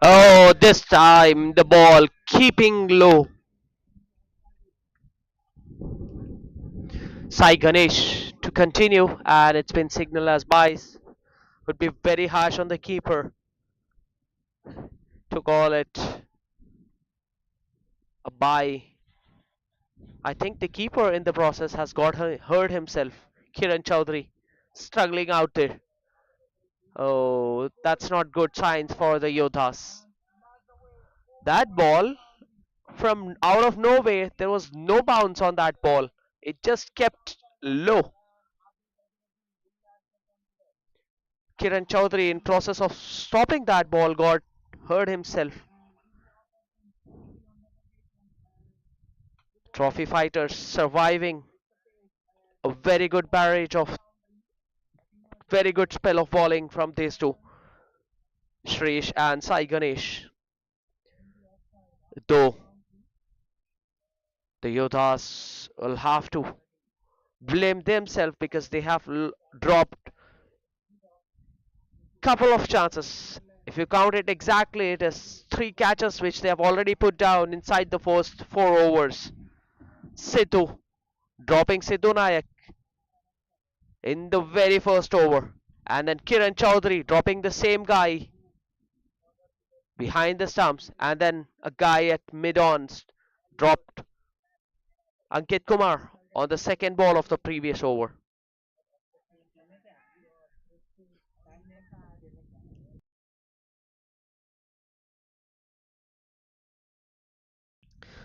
Oh, this time the ball keeping low. Sai Ganesh to continue, and it's been signaled as bias. Would be very harsh on the keeper to call it a bye. I think the keeper in the process has got hurt himself. Kiran Chaudhary struggling out there. Oh, that's not good signs for the Yodhas. That ball from out of nowhere, there was no bounce on that ball. It just kept low. Kiran Chaudhary, in process of stopping that ball, got hurt himself. Trophy fighters surviving a very good barrage of very good spell of bowling from these two, Shreesh and Sai Ganesh. Though the Yodhas will have to blame themselves because they have dropped couple of chances. If you count it exactly, it is three catches which they have already put down inside the first 4 overs. Sidhu dropping Sidhu Nayak in the very first over, and then Kiran Chaudhary dropping the same guy behind the stumps, and then a guy at mid-on dropped Ankit Kumar on the second ball of the previous over.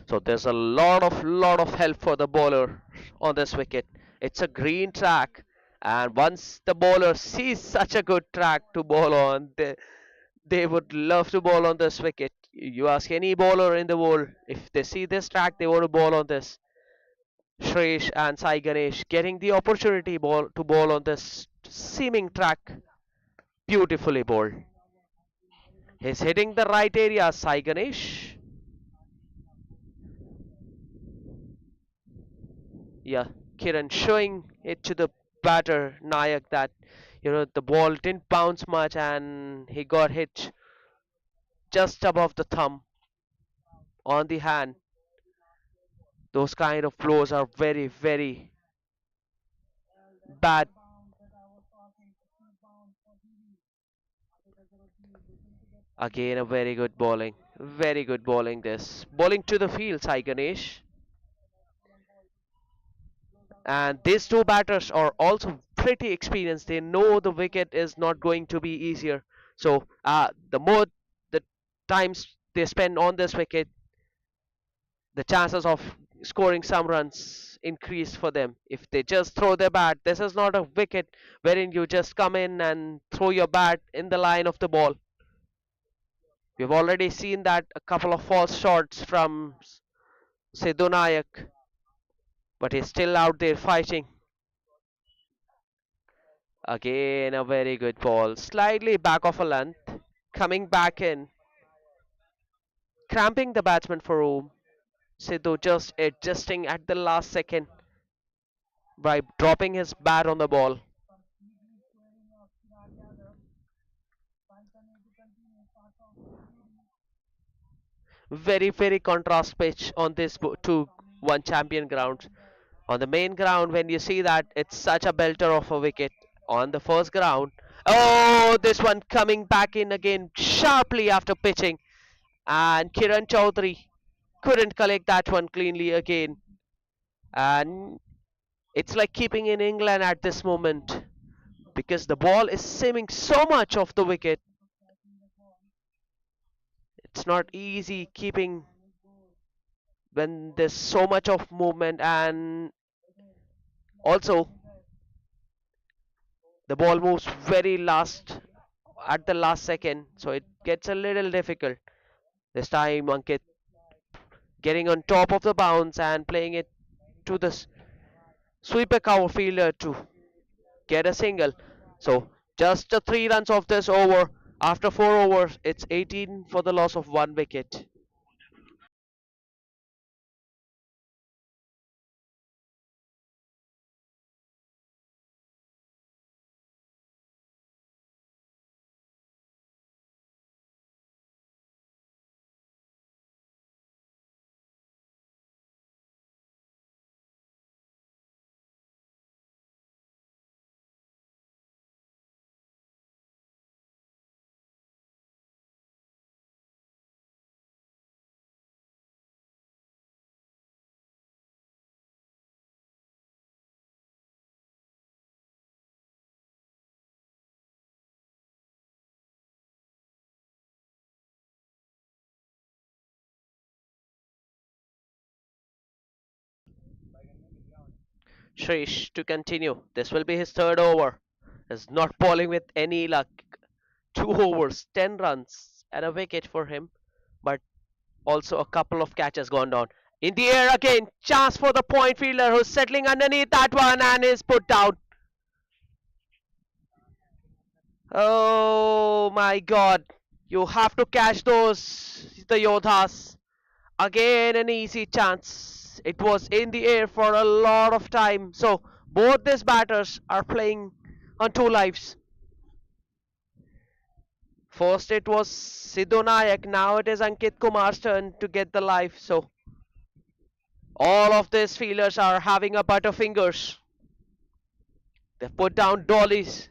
So there's a lot of help for the bowler on this wicket. It's a green track, and once the bowler sees such a good track to bowl on, they would love to bowl on this wicket. You ask any bowler in the world, if they see this track, they want to bowl on this. Shreesh and Sai Ganesh getting the opportunity to bowl on this seeming track, beautifully bowled. He's hitting the right area, Sai Ganesh. Yeah, Kiran showing it to the batter Nayak that the ball didn't bounce much and he got hit just above the thumb on the hand. Those kind of blows are very, very bad. Again, a very good bowling. Very good bowling this. Bowling to the field, Sai Ganesh. And these two batters are also pretty experienced. They know the wicket is not going to be easier. So the more the times they spend on this wicket, the chances of scoring some runs increase for them. If they just throw their bat, this is not a wicket wherein you just come in and throw your bat in the line of the ball. We've already seen that a couple of false shots from Sidhu Nayak, but he's still out there fighting. Again, a very good ball, slightly back of a length, coming back in, cramping the batsman for room. Sidhu just adjusting at the last second by dropping his bat on the ball. Very contrast pitch on this two one champion grounds. On the main ground, when you see that, it's such a belter of a wicket. On the first ground, oh, this one coming back in again sharply after pitching, and Kiran Chaudhary couldn't collect that one cleanly again. And it's like keeping in England at this moment because the ball is seeming so much off the wicket. It's not easy keeping when there's so much of movement, and also the ball moves very last at the last second, so it gets a little difficult. This time Ankit getting on top of the bounce and playing it to the sweeper cover fielder to get a single. So just the 3 runs of this over. After 4 overs, it's 18 for the loss of 1 wicket. Trish to continue. This will be his third over. Is not bowling with any luck. 2 overs, 10 runs, and a wicket for him. But also a couple of catches gone down. In the air again, chance for the point fielder who's settling underneath that one and is put down. Oh my god. You have to catch those, the Yodhas. Again, an easy chance. It was in the air for a lot of time. So, both these batters are playing on two lives. First, it was Sidhu Nayak. Now, it is Ankit Kumar's turn to get the life. So, all of these fielders are having a butterfingers. They've put down dollies.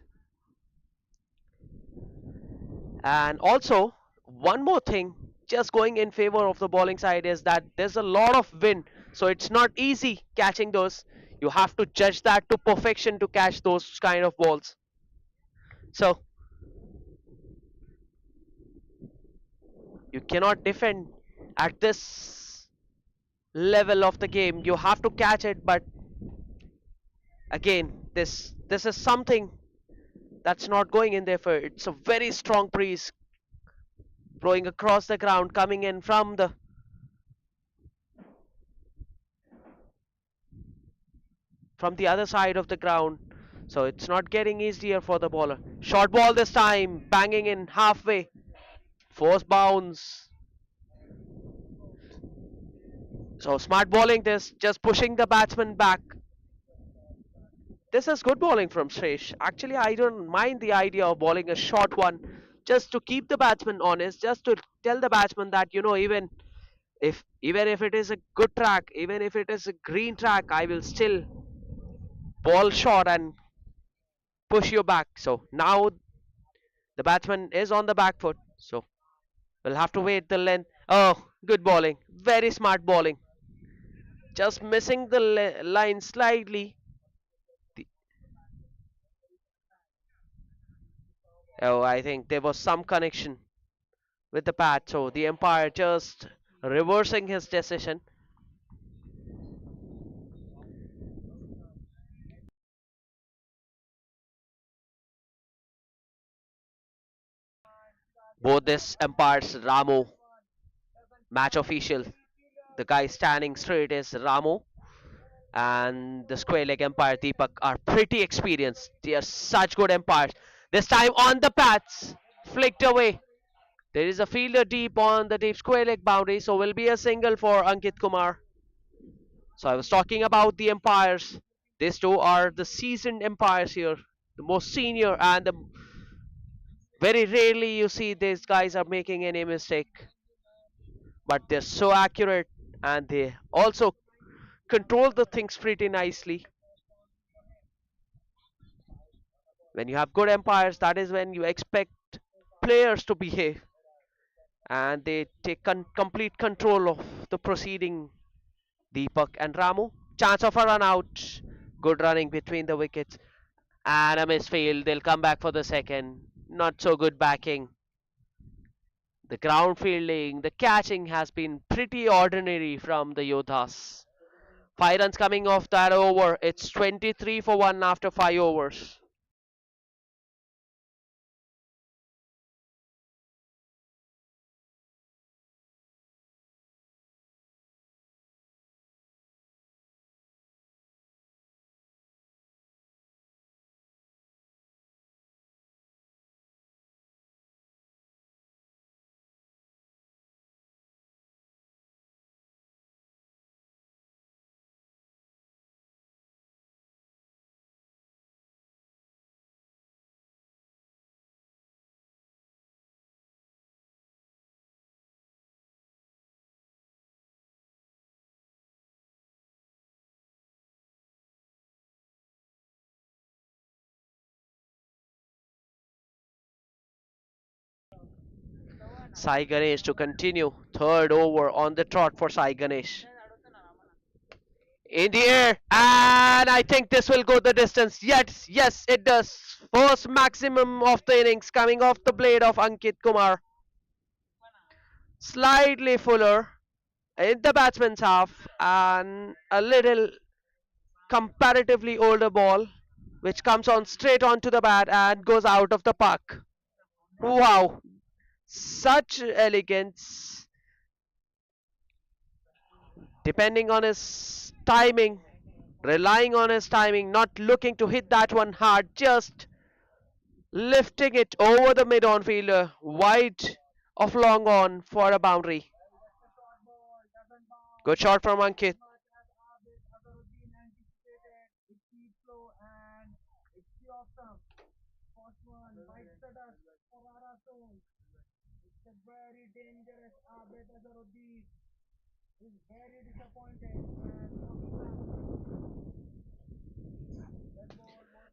And also, one more thing, just going in favor of the bowling side is that there's a lot of wind, so it's not easy catching those. You have to judge that to perfection to catch those kind of balls. So you cannot defend at this level of the game. You have to catch it, but again, this is something that's not going in there for it's a very strong breeze blowing across the ground, coming in from the other side of the ground. So it's not getting easier for the bowler. Short ball this time, banging in halfway. Force bounce. So smart bowling this, just pushing the batsman back. This is good bowling from Sresh. Actually, I don't mind the idea of bowling a short one just to keep the batsman honest, just to tell the batsman that, even if it is a good track, even if it is a green track, I will still ball short and push you back. So now the batsman is on the back foot. So we'll have to wait the length. Oh, good bowling. Very smart bowling. Just missing the line slightly. The- Oh, I think there was some connection with the bat. So the umpire just reversing his decision. Both this umpires, Ramu, match official. The guy standing straight is Ramu. And the square leg umpire Deepak are pretty experienced. They are such good umpires. This time on the pads, flicked away. There is a fielder deep on the deep square leg boundary, so will be a single for Ankit Kumar. So I was talking about the umpires. These two are the seasoned umpires here, the most senior, and very rarely you see these guys are making any mistake. But they're so accurate, and they also control the things pretty nicely. When you have good umpires, that is when you expect players to behave and they take complete control of the proceeding. Deepak and Ramu, chance of a run out. Good running between the wickets and a misfield. They'll come back for the second. Not so good backing. The ground fielding, the catching has been pretty ordinary from the Yodhas. 5 runs coming off that over. It's 23 for 1 after 5 overs. Sai Ganesh to continue. Third over on the trot for Sai Ganesh. In the air, and I think this will go the distance. Yes, yes, it does. First maximum of the innings coming off the blade of Ankit Kumar. Slightly fuller in the batsman's half, and a little comparatively older ball, which comes on straight onto the bat and goes out of the park. Wow, such elegance, depending on his timing, relying on his timing, not looking to hit that one hard, just lifting it over the mid on fielder, wide of long on for a boundary. Good shot from Ankit.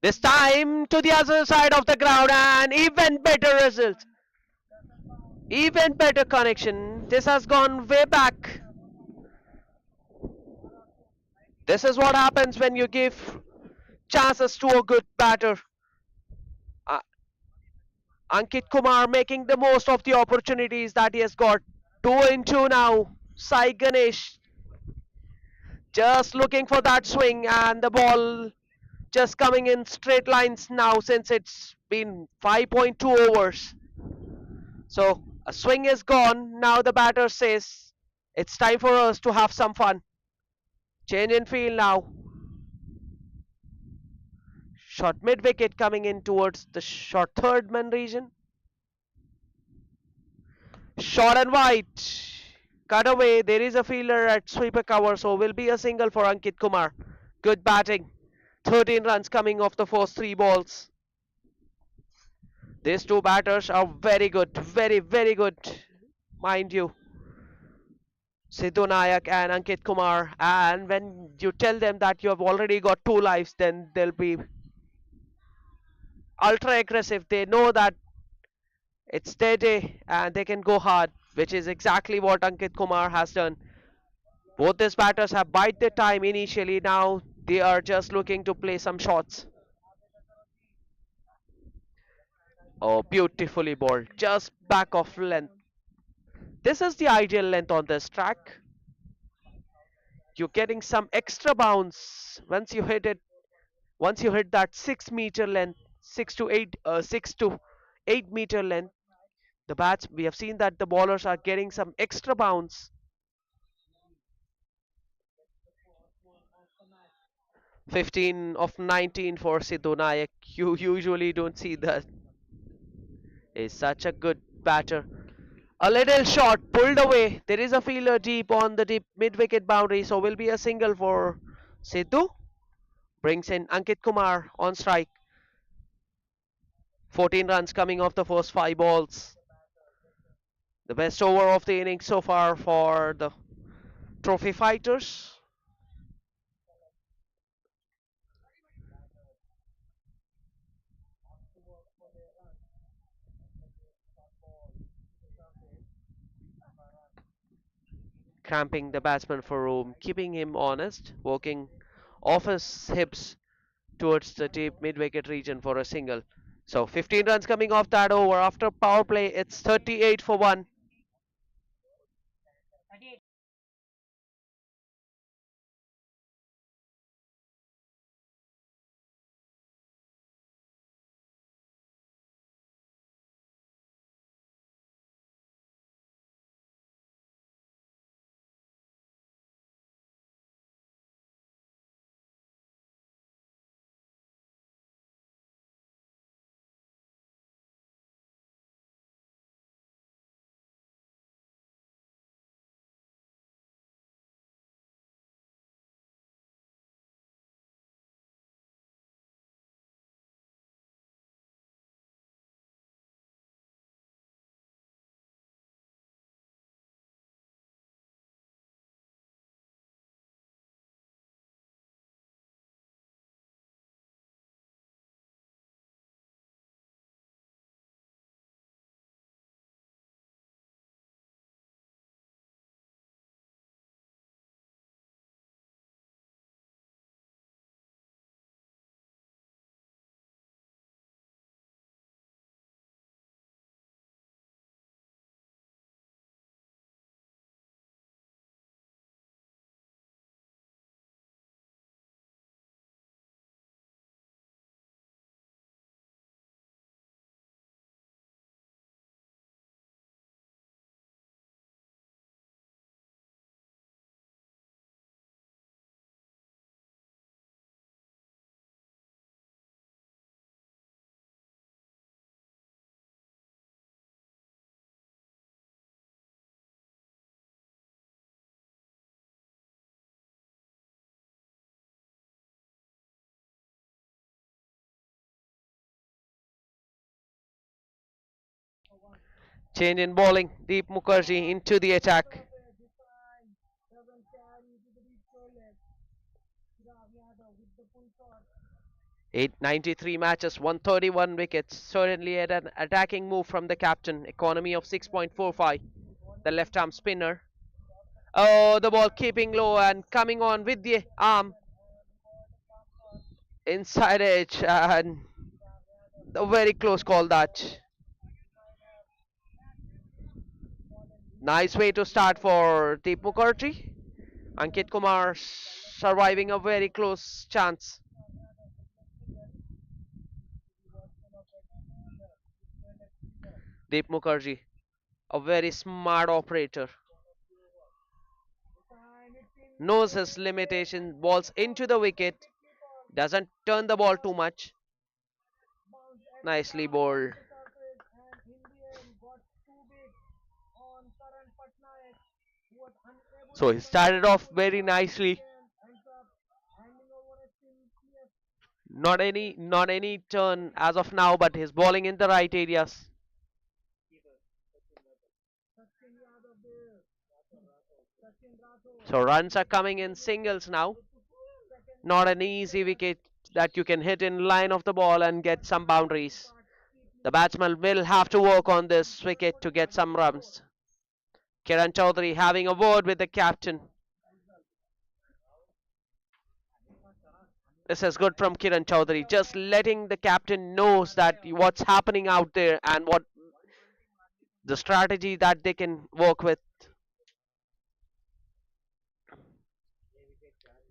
This time to the other side of the ground and even better result. Even better connection. This has gone way back. This is what happens when you give chances to a good batter. Uh, Ankit Kumar making the most of the opportunities that he has got. 2 in 2 now. Sai Ganesh just looking for that swing and the ball just coming in straight lines now since it's been 5.2 overs. So a swing is gone. Now the batter says it's time for us to have some fun. Change in field now. Short mid wicket coming in towards the short third man region. Short and wide. Cut away. There is a fielder at sweeper cover, so will be a single for Ankit Kumar. Good batting. 13 runs coming off the first 3 balls. These two batters are very good. Very, very good. Mind you. Sidhu Nayak and Ankit Kumar. And when you tell them that you have already got 2 lives, then they'll be ultra aggressive. They know that it's their day and they can go hard, which is exactly what Ankit Kumar has done. Both these batters have bided their time initially. Now they are just looking to play some shots. Oh, beautifully bowled. Just back of length. This is the ideal length on this track. You're getting some extra bounce once you hit it. Once you hit that 6 meter length, 6 to 8 meter length, the bats, we have seen that the bowlers are getting some extra bounce. 15 of 19 for Sidhu Nayak. You usually don't see that. Is such a good batter. A little shot pulled away. There is a fielder deep on the deep mid-wicket boundary, so will be a single for Sidhu. Brings in Ankit Kumar on strike. 14 runs coming off the first 5 balls. The best over of the innings so far for the trophy fighters. Cramping the batsman for room, keeping him honest, working off his hips towards the deep mid-wicket region for a single. So 15 runs coming off that over. After power play, it's 38 for 1. Change in bowling. Deep Mukherjee into the attack. 893 matches, 131 wickets. Certainly an attacking move from the captain. Economy of 6.45. The left arm spinner. Oh, the ball keeping low and coming on with the arm inside edge, and a very close call that. Nice way to start for Deep Mukherjee. Ankit Kumar surviving a very close chance. Deep Mukherjee, a very smart operator, knows his limitation. Balls into the wicket, doesn't turn the ball too much. Nicely bowled. So he started off very nicely. Not any turn as of now, but he's bowling in the right areas. So runs are coming in singles now. Not an easy wicket that you can hit in line of the ball and get some boundaries. The batsman will have to work on this wicket to get some runs. Kiran Chaudhary having a word with the captain. This is good from Kiran Chaudhary, just letting the captain knows that what's happening out there and what the strategy that they can work with.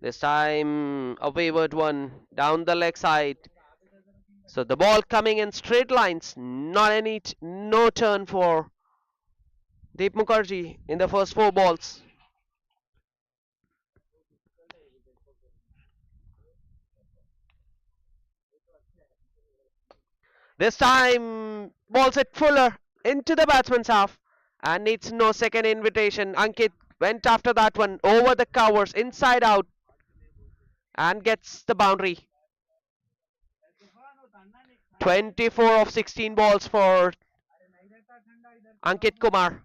This time a wayward one down the leg side. So the ball coming in straight lines, not any no turn for Deep Mukherjee in the first four balls. This time balls it Fuller into the batsman's half and needs no second invitation. Ankit went after that one over the covers inside out and gets the boundary. 24 of 16 balls for Ankit Kumar.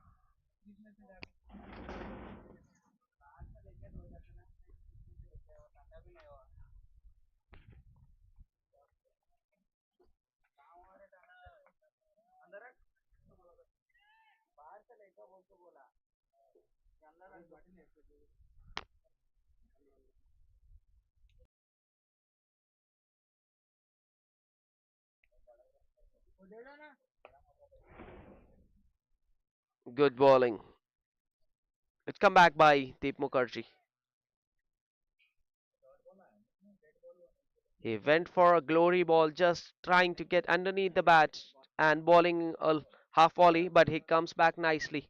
Good bowling. It's come back by Deep Mukherjee. He went for a glory ball, just trying to get underneath the bat and bowling a half volley, but he comes back nicely.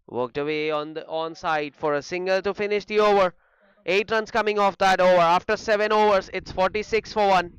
Worked away on the onside for a single to finish the over. 8 runs coming off that over. After 7 overs, it's 46 for 1.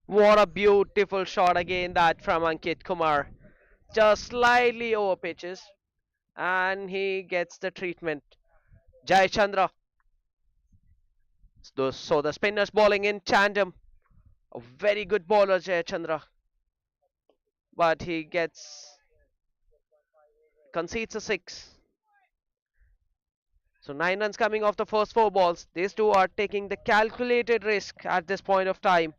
What a beautiful shot again that from Ankit Kumar. Just slightly over pitches and he gets the treatment. Jai Chandra. So the spinners bowling in tandem. A very good bowler Jai Chandra. But he gets concedes a six. So 9 runs coming off the first four balls. These two are taking the calculated risk at this point of time.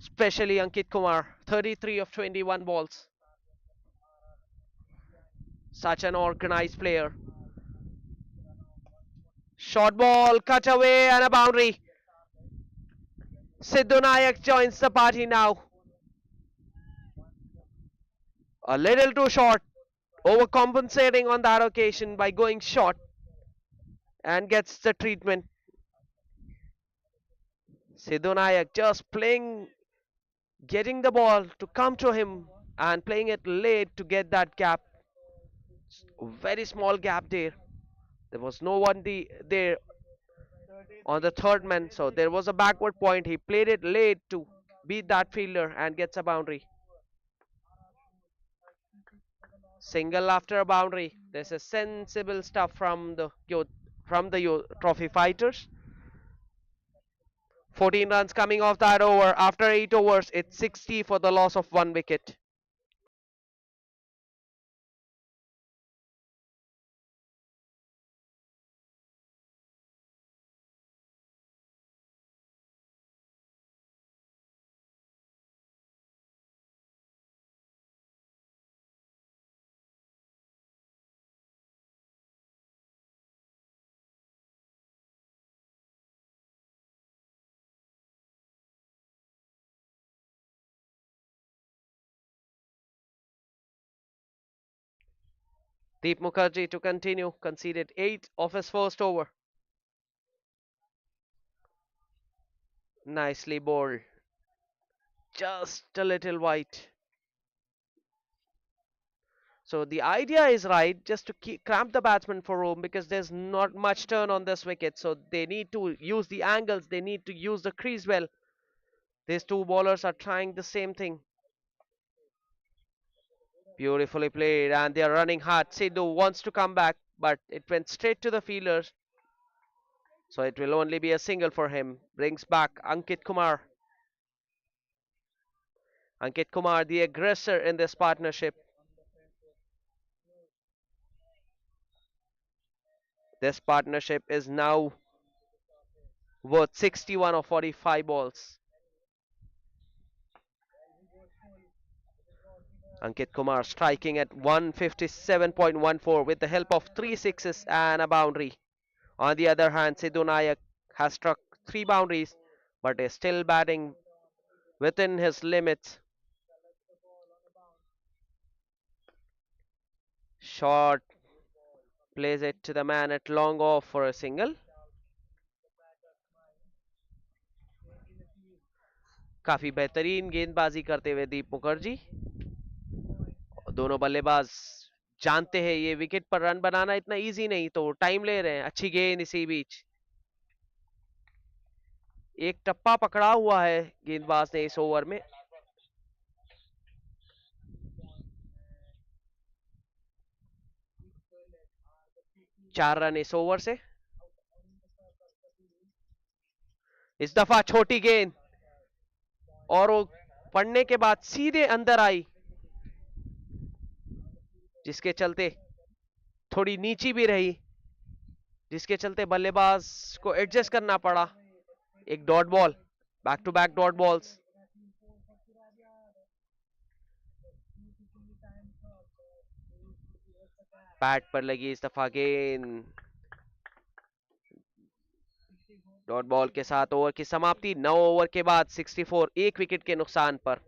Especially Ankit Kumar, 33 of 21 balls. Such an organized player. Short ball, cut away, and a boundary. Sidhu Nayak joins the party now. A little too short, overcompensating on that occasion by going short and gets the treatment. Sidhu Nayak just playing, getting the ball to come to him and playing it late to get that gap. Very small gap there. There was no one there on the third man, so there was a backward point. He played it late to beat that fielder and gets a boundary. Single after a boundary. This is sensible stuff from the trophy fighters. 14 runs coming off that over. After 8 overs, it's 60 for the loss of 1 wicket. Deep Mukherjee to continue, conceded 8 of his first over. Nicely bowled. Just a little wide. So the idea is right, just to cramp the batsman for room because there's not much turn on this wicket. So they need to use the angles, they need to use the crease well. These two bowlers are trying the same thing. Beautifully played, and they're running hard. Sidhu wants to come back, but it went straight to the fielders. So it will only be a single for him. Brings back Ankit Kumar. Ankit Kumar, the aggressor in this partnership. This partnership is now worth 61 or 45 balls. Ankit Kumar striking at 157.14 with the help of 3 sixes and a boundary. On the other hand, Sidhu Nayak has struck 3 boundaries but is still batting within his limits. Short plays it to the man at long off for a single. काफी बेहतरीन गेंदबाजी करते हुए दीप मुखर्जी, दोनों बल्लेबाज जानते हैं ये विकेट पर रन बनाना इतना इजी नहीं, तो टाइम ले रहे हैं. अच्छी गेंद इसी बीच, एक टप्पा पकड़ा हुआ है गेंदबाज ने इस ओवर में. 4 रन इस ओवर से. इस दफा छोटी गेंद और वो पड़ने के बाद सीधे अंदर आई, जिसके चलते थोड़ी नीची भी रही, जिसके चलते बल्लेबाज को एडजस्ट करना पड़ा. एक dot ball, back to back dot balls. Bat पर लगी इस दफा गेंद. डॉट बॉल के साथ ओवर की समाप्ति. 9 ओवर के बाद 64, 1 विकेट के नुकसान पर.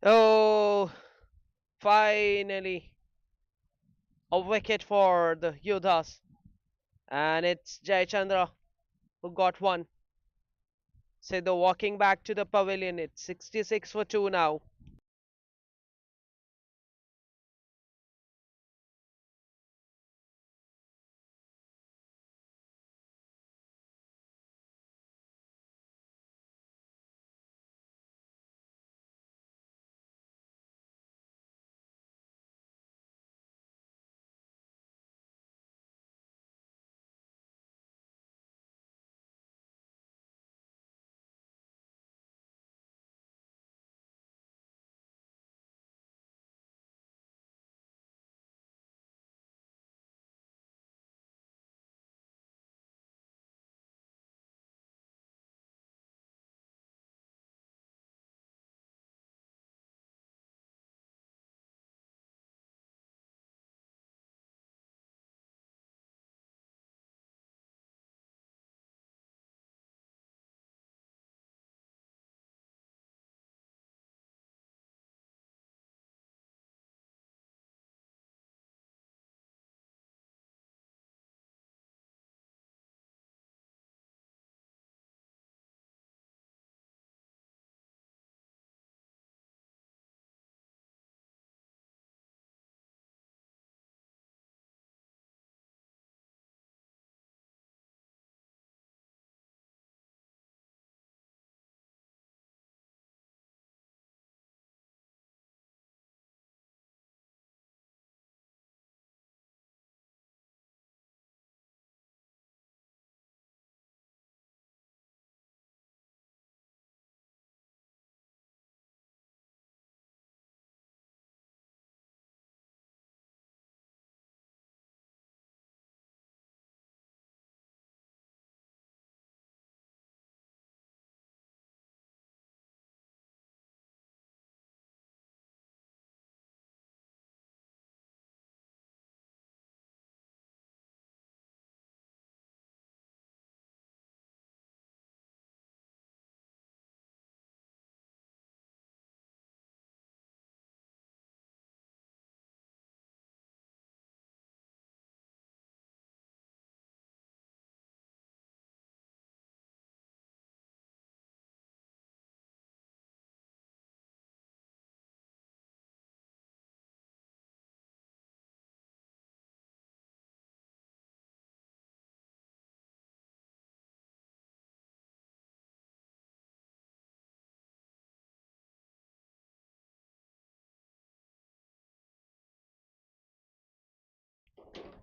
Oh, finally a wicket for the Yodhas, and it's Jai Chandra who got one. So they're walking back to the pavilion. It's 66 for 2 now.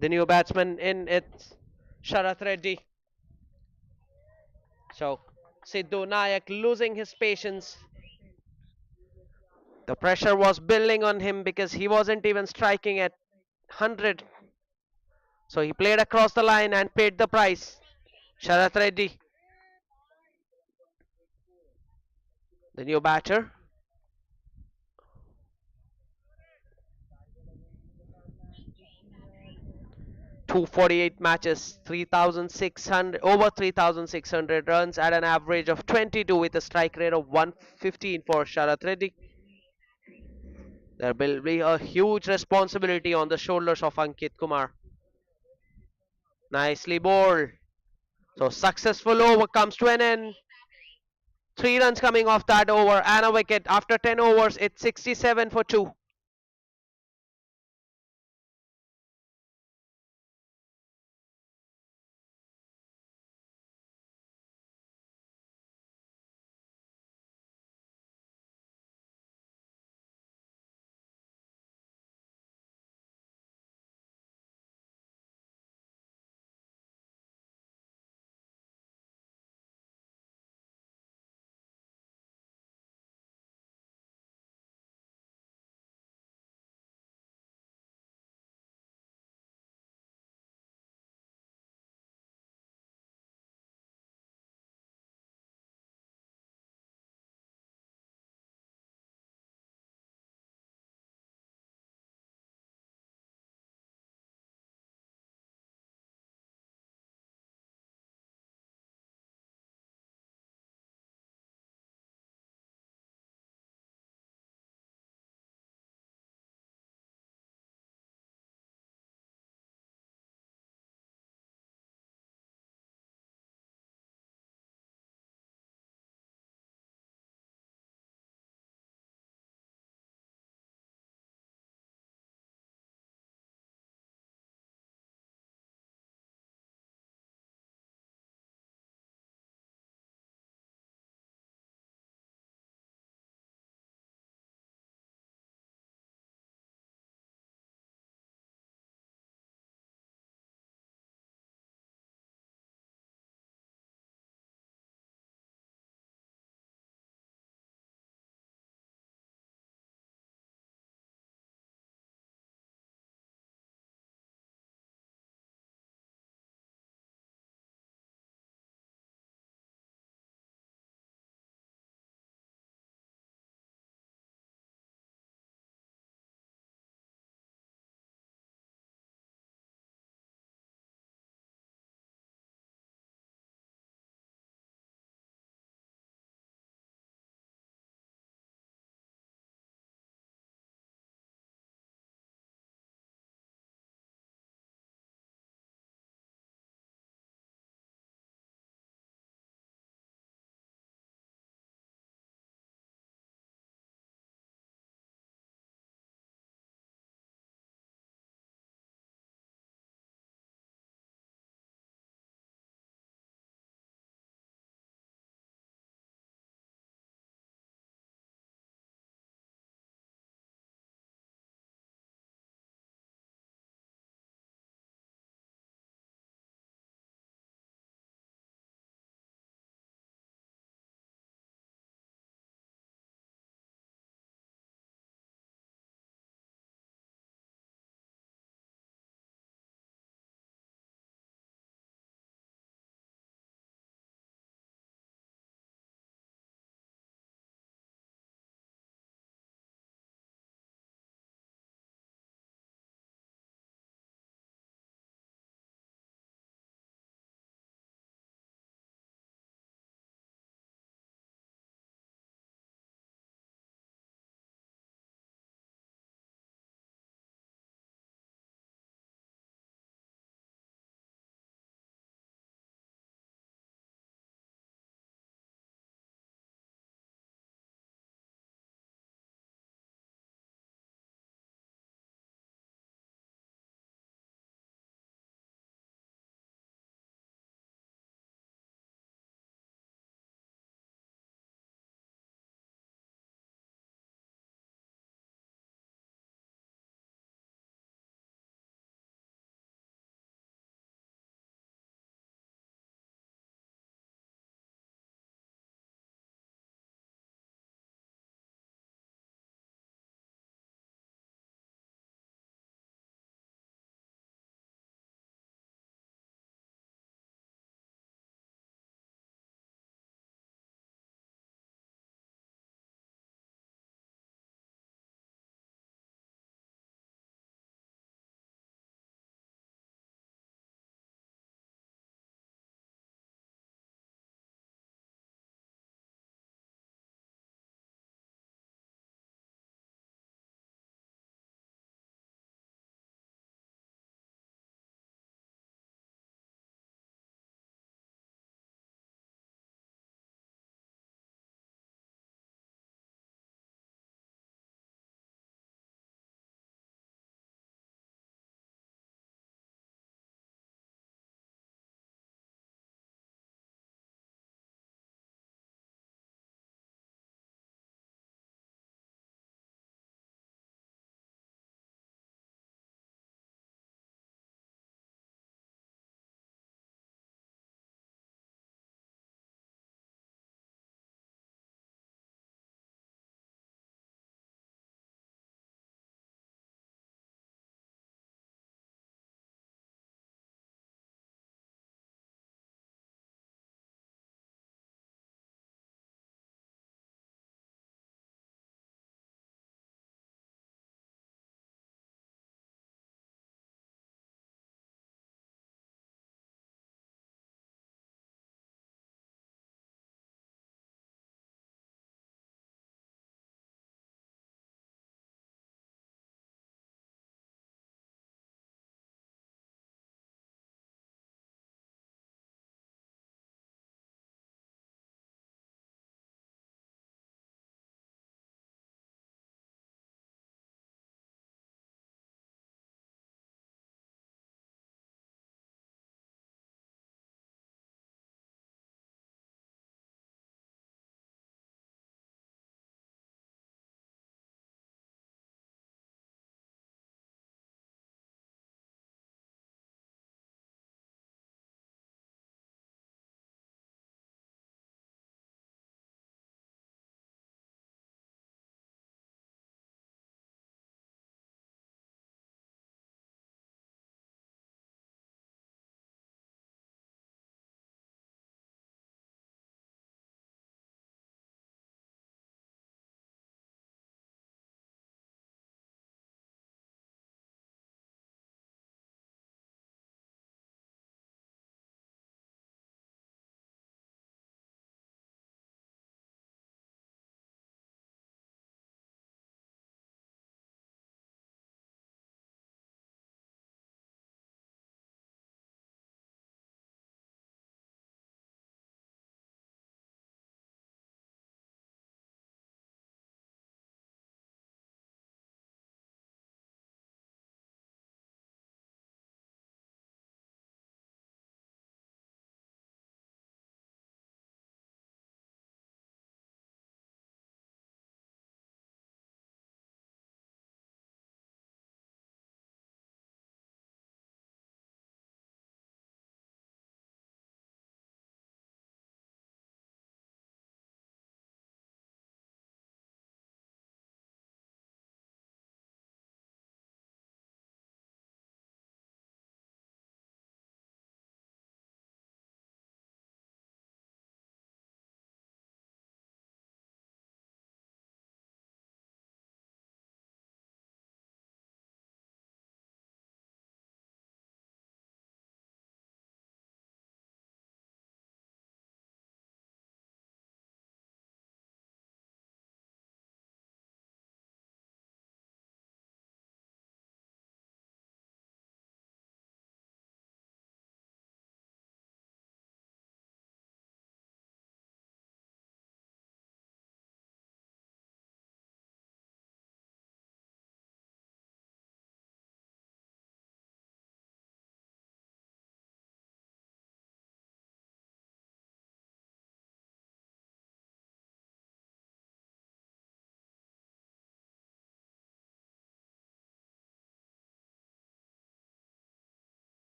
The new batsman in it's Sharath Reddy. So Sidhu Nayak losing his patience. The pressure was building on him because he wasn't even striking at 100. So he played across the line and paid the price. Sharath Reddy, the new batter. 248 matches, 3,600 over 3,600 runs at an average of 22 with a strike rate of 115 for Sharath Reddy. There will be a huge responsibility on the shoulders of Ankit Kumar. Nicely bowled. So successful over comes to an end. 3 runs coming off that over and a wicket. After 10 overs, it's 67 for 2.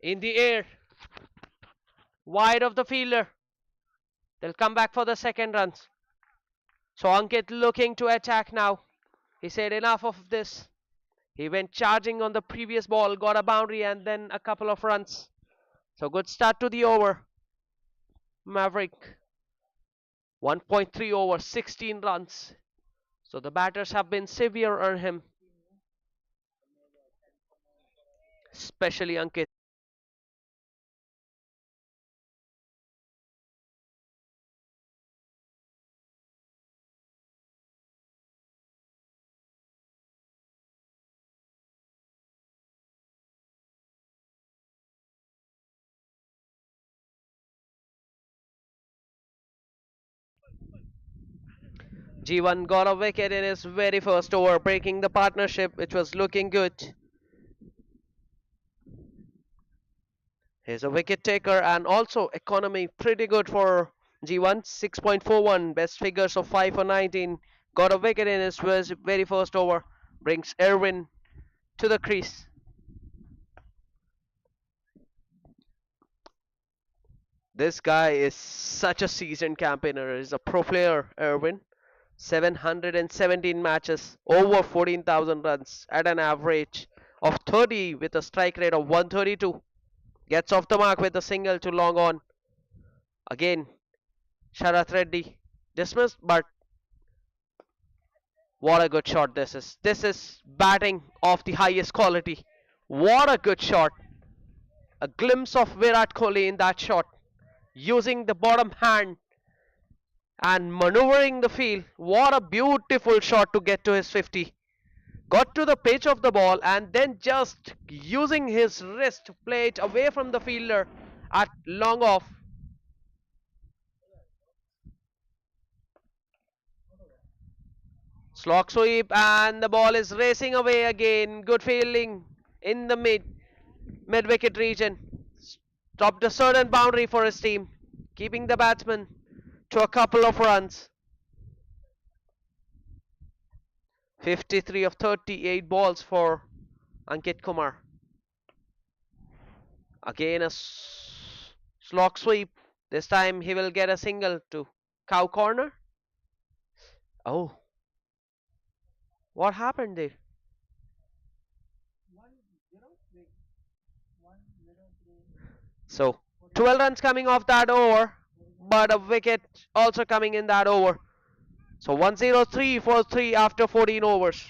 In the air, wide of the fielder. They'll come back for the second runs. So Ankit looking to attack now. He said enough of this. He went charging on the previous ball, got a boundary and then a couple of runs. So good start to the over. Maverick 1.3 over 16 runs. So the batters have been severe on him, especially Ankit. G1 got a wicket in his very first over, breaking the partnership, which was looking good. He's a wicket taker and also economy pretty good for G1. 6.41, best figures of 5 for 19. Got a wicket in his very first over. Brings Erwin to the crease. This guy is such a seasoned campaigner. He's a pro player, Erwin. 717 matches, over 14,000 runs at an average of 30 with a strike rate of 132. Gets off the mark with a single to long on. Again, Sharath Reddy dismissed, but what a good shot this is. This is batting of the highest quality. What a good shot. A glimpse of Virat Kohli in that shot. Using the bottom hand and maneuvering the field. What a beautiful shot to get to his 50. Got to the pitch of the ball and then just using his wrist to play it away from the fielder at long off. Slog sweep and the ball is racing away again. Good fielding in the mid wicket region. Stopped a certain boundary for his team, keeping the batsman to a couple of runs. 53 of 38 balls for Ankit Kumar. Again a slog sweep. This time he will get a single to cow corner. Oh, what happened there? So 12 runs coming off that over, but a wicket also coming in that over. So 103 for 3 after 14 overs.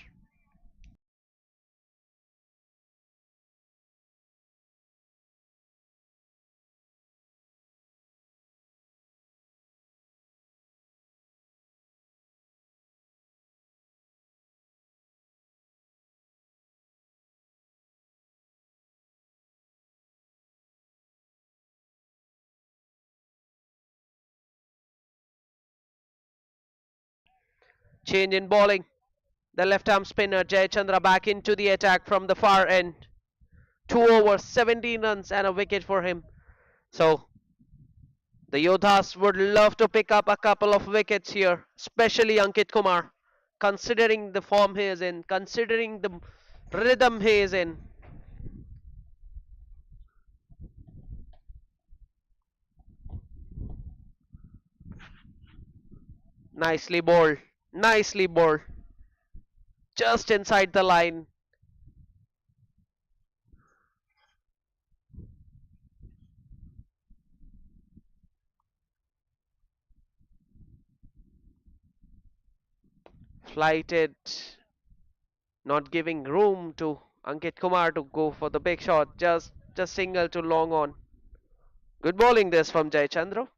Change in bowling. The left arm spinner Jayachandra back into the attack from the far end. 2 overs, 17 runs and a wicket for him. So the Yodhas would love to pick up a couple of wickets here, especially Ankit Kumar, considering the form he is in, considering the rhythm he is in. Nicely bowled, nicely bowled, just inside the line. Flighted, not giving room to Ankit Kumar to go for the big shot, just single to long on. Good bowling this from Jayachandra.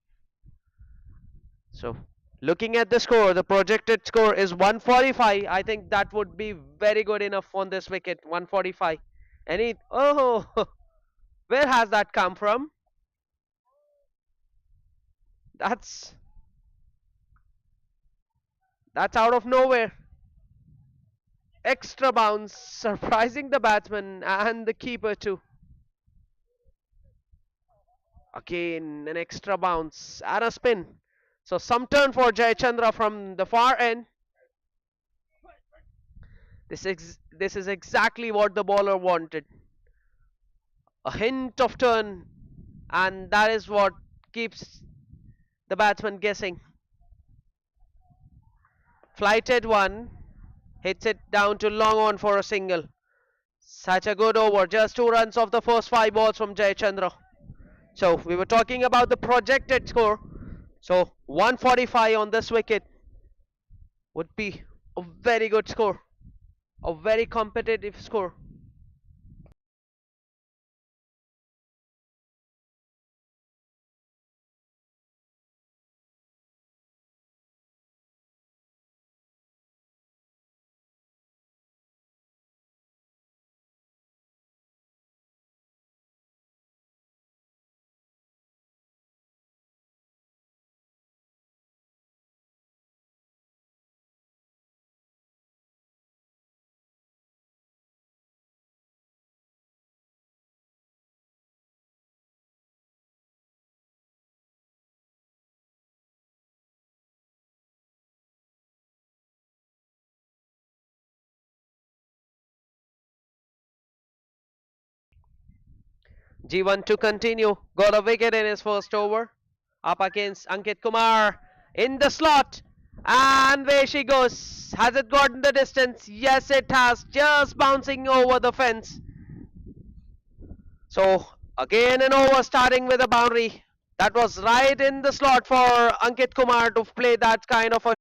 So looking at the score, the projected score is 145. I think that would be very good enough on this wicket. 145. Any oh, where has that come from? That's that's out of nowhere. Extra bounce, surprising the batsman and the keeper too. Again, an extra bounce and a spin. So some turn for Jayachandra from the far end. This is exactly what the bowler wanted. a hint of turn, and that is what keeps the batsman guessing. Flighted one, hits it down to long on for a single. Such a good over, just 2 runs off the first 5 balls from Jayachandra. So we were talking about the projected score. So 145 on this wicket would be a very good score, a very competitive score. G1 to continue, got a wicket in his first over. Up against Ankit Kumar in the slot. And there she goes. Has it gotten the distance? Yes, it has. Just bouncing over the fence. So again an over starting with a boundary. That was right in the slot for Ankit Kumar to play that kind of a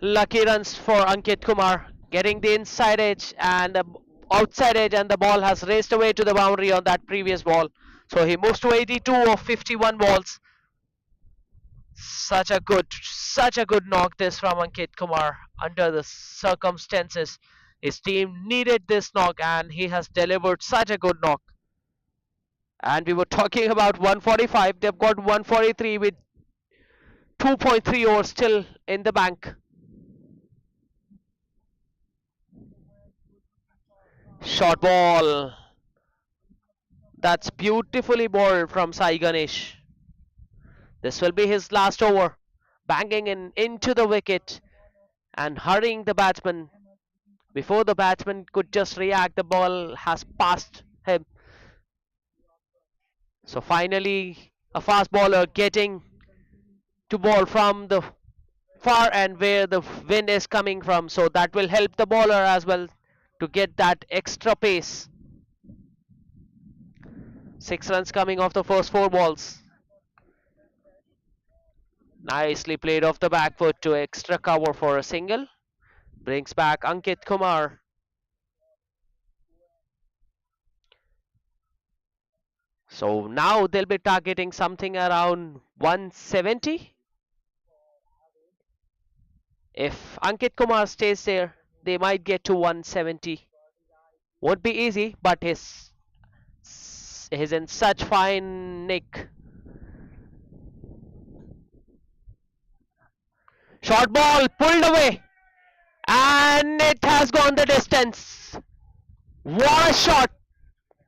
lucky runs for Ankit Kumar, getting the inside edge and the outside edge, and the ball has raced away to the boundary on that previous ball. So he moves to 82 of 51 balls. Such a good knock this from Ankit Kumar under the circumstances. His team needed this knock and he has delivered such a good knock. And we were talking about 145. They've got 143 with 2.3 overs still in the bank. Short ball. That's beautifully bowled from Sai Ganesh. This will be his last over. Banging in into the wicket and hurrying the batsman. Before the batsman could just react, the ball has passed him. So finally, a fast bowler getting to ball from the far end where the wind is coming from. So that will help the bowler as well to get that extra pace. 6 runs coming off the first 4 balls. Nicely played off the back foot to extra cover for a single. Brings back Ankit Kumar. So now they'll be targeting something around 170. If Ankit Kumar stays there, they might get to 170. Won't be easy, but he's in such fine nick. Short ball pulled away, and it has gone the distance. What a shot!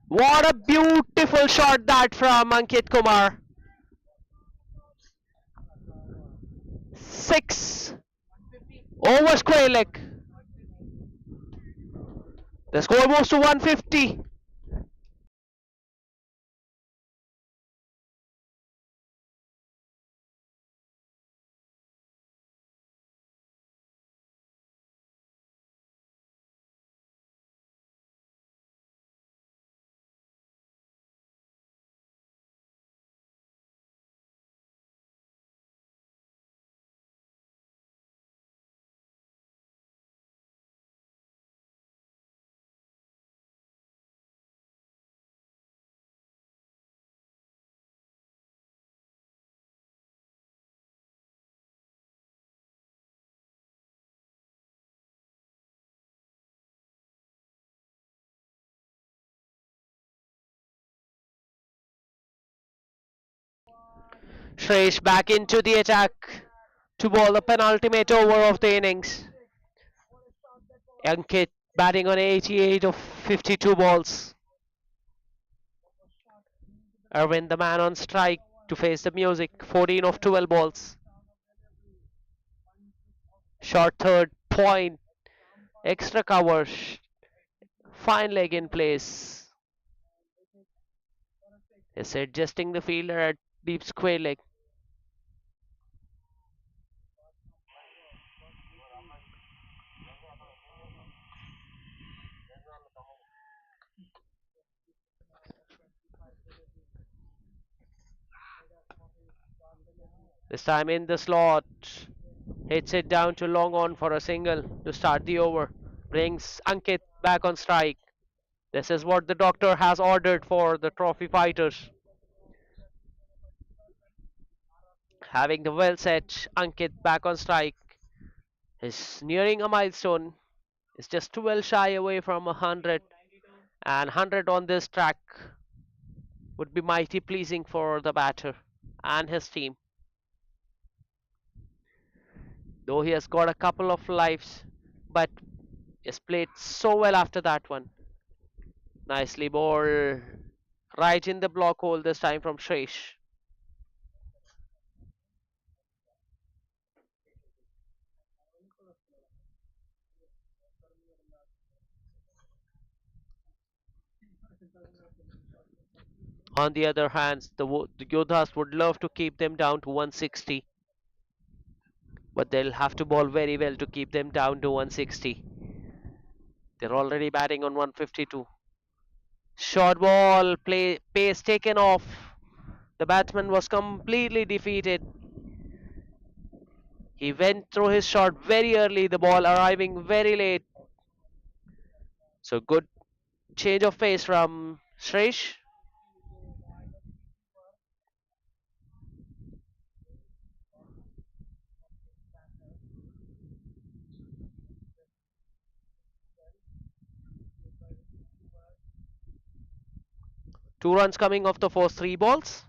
What a beautiful shot that from Ankit Kumar. 6 over square leg. The score moves to 150. Shreyas back into the attack to bowl the penultimate over of the innings. Ankit batting on 88 of 52 balls. Arvind the man on strike to face the music, 14 of 12 balls. Short third, point, extra cover, fine leg in place. Is adjusting the fielder at deep square leg. This time in the slot, hits it down to long on for a single to start the over. Brings Ankit back on strike. This is what the doctor has ordered for the trophy fighters. Having the well set Ankit back on strike is nearing a milestone. Is just 12 shy away from 100, and 100 on this track would be mighty pleasing for the batter and his team. Though he has got a couple of lives, but has played so well after that one. Nicely bowled right in the block hole this time from Shresh. On the other hand, the Yodhas would love to keep them down to 160, but they'll have to bowl very well to keep them down to 160. They're already batting on 152. Short ball, play pace taken off. The batsman was completely defeated. He went through his shot very early, the ball arriving very late. So good change of pace from Shresh. Two runs coming off the first three balls.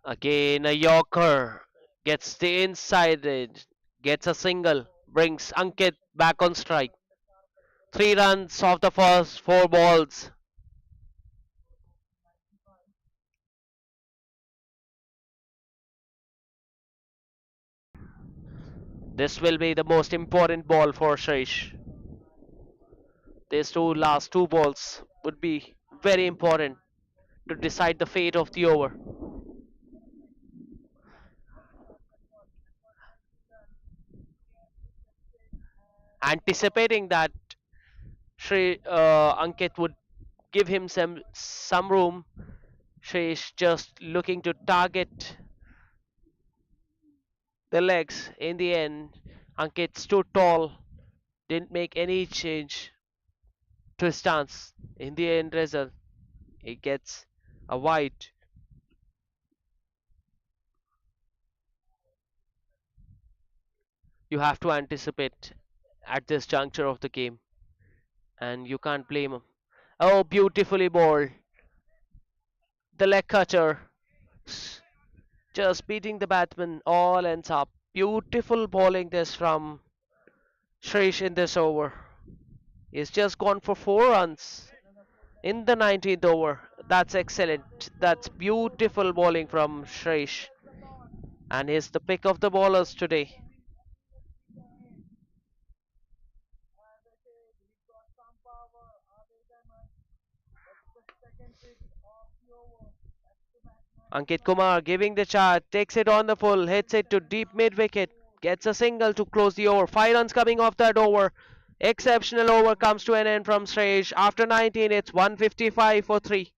Again a Yorker gets the inside edge, gets a single, brings Ankit back on strike. Three runs off the first four balls. This will be the most important ball for Shresh. These two last two balls would be very important to decide the fate of the over. Anticipating that Ankit would give him some room, Shresh just looking to target the legs. In the end, Ankit stood tall, didn't make any change to his stance. In the end result, he gets a wide. You have to anticipate at this juncture of the game, and you can't blame him. Oh, beautifully bowled. The leg cutter, just beating the batsman. All ends up. Beautiful bowling this from Shresh in this over. He's just gone for 4 runs in the 19th over. That's excellent. That's beautiful bowling from Shresh. And he's the pick of the bowlers today. Ankit Kumar giving the charge, takes it on the full, hits it to deep mid wicket, gets a single to close the over. 5 runs coming off that over. Exceptional over comes to an end from Shreyas. After 19, it's 155 for 3.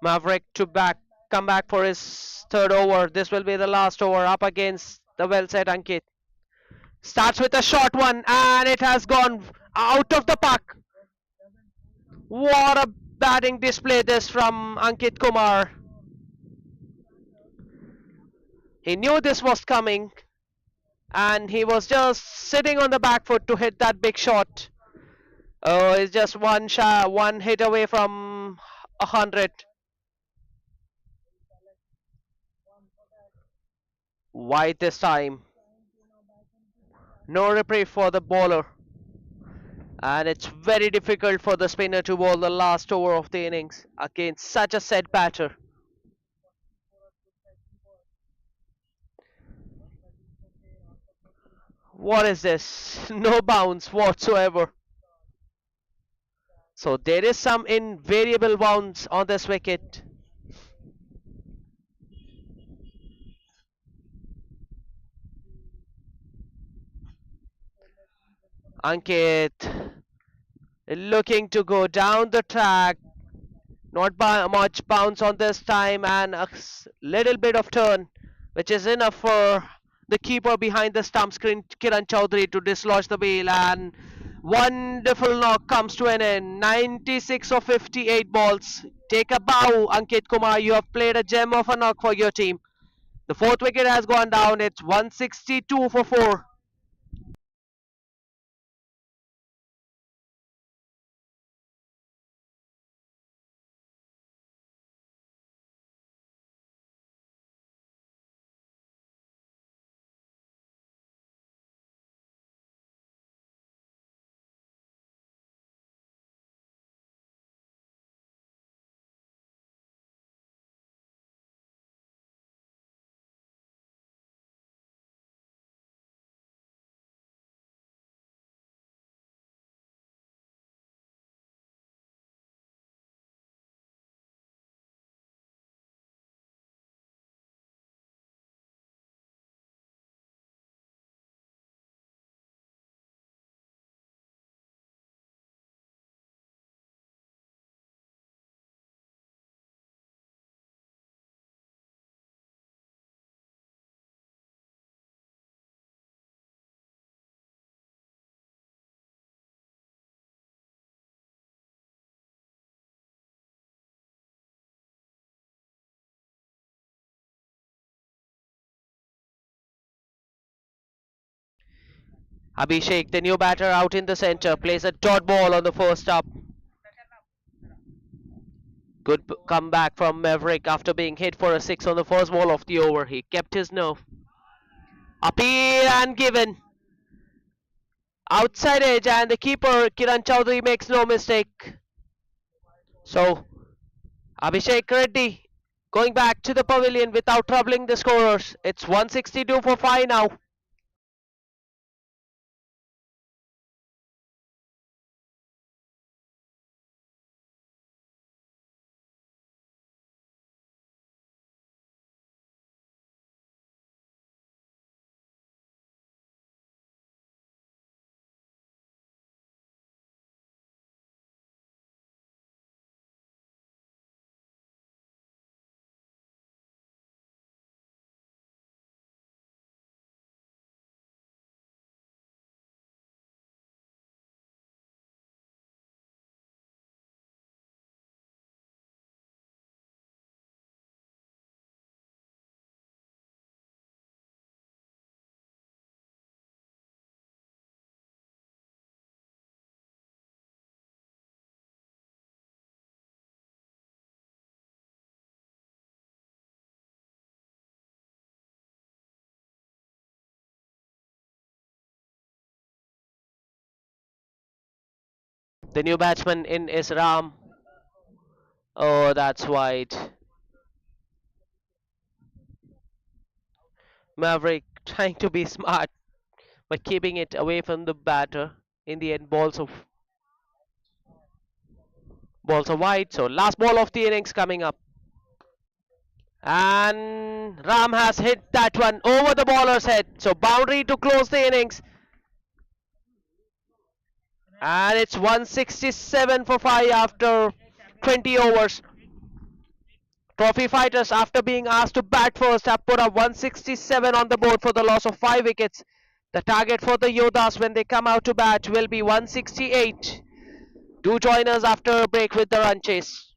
Maverick to come back for his third over. This will be the last over up against the well set Ankit. Starts with a short one and it has gone out of the park. What a batting display this from Ankit Kumar. He knew this was coming and he was just sitting on the back foot to hit that big shot. Oh, it's just one hit away from 100. Wide this time. No reprieve for the bowler. And it's very difficult for the spinner to bowl the last over of the innings against such a set batter. What is this? No bounce whatsoever. So there is some invariable bounce on this wicket. Ankit looking to go down the track. Not much bounce on this time and a little bit of turn, which is enough for the keeper behind the stump screen, Kiran Chaudhary, to dislodge the bail. And wonderful knock comes to an end. 96 of 58 balls. Take a bow, Ankit Kumar. You have played a gem of a knock for your team. The fourth wicket has gone down. It's 162 for 4. Abhishek, the new batter out in the centre, plays a dot ball on the first up. Good comeback from Maverick after being hit for a six on the first ball of the over. He kept his nerve. Appeal and given. Outside edge and the keeper Kiran Chaudhary makes no mistake. So Abhishek Reddy going back to the pavilion without troubling the scorers. It's 162 for 5 now. The new batsman in is Ram. Oh, that's wide. Maverick trying to be smart but keeping it away from the batter. In the end, balls are wide. So last ball of the innings coming up. And Ram has hit that one over the bowler's head. So boundary to close the innings. And it's 167 for 5 after 20 overs. Trophy fighters, after being asked to bat first, have put up 167 on the board for the loss of 5 wickets. The target for the Yodhas when they come out to bat will be 168. Do join us after a break with the run chase.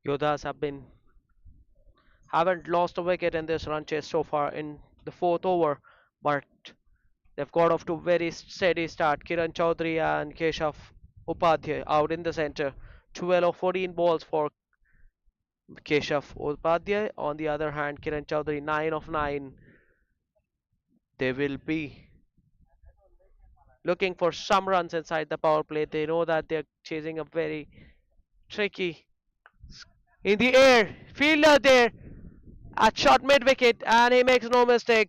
Yodhas haven't lost a wicket in this run chase so far in the fourth over, but they've got off to a very steady start. Kiran Chaudhary and Keshav Upadhyay out in the center. 12 of 14 balls for Keshav Upadhyay. On the other hand, Kiran Chaudhary 9 of 9. They will be looking for some runs inside the power play. They know that they're chasing a very tricky in the air fielder there at short mid wicket, and he makes no mistake.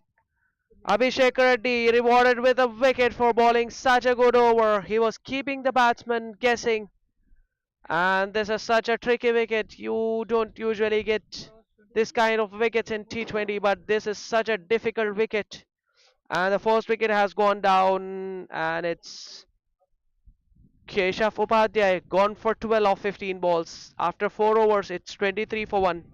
Abhishek Reddy rewarded with a wicket for bowling such a good over. He was keeping the batsman guessing, and this is such a tricky wicket. You don't usually get this kind of wickets in T20, but this is such a difficult wicket. And the first wicket has gone down, and it's Keshav Upadhyay gone for 12 of 15 balls. After 4 overs, it's 23 for 1.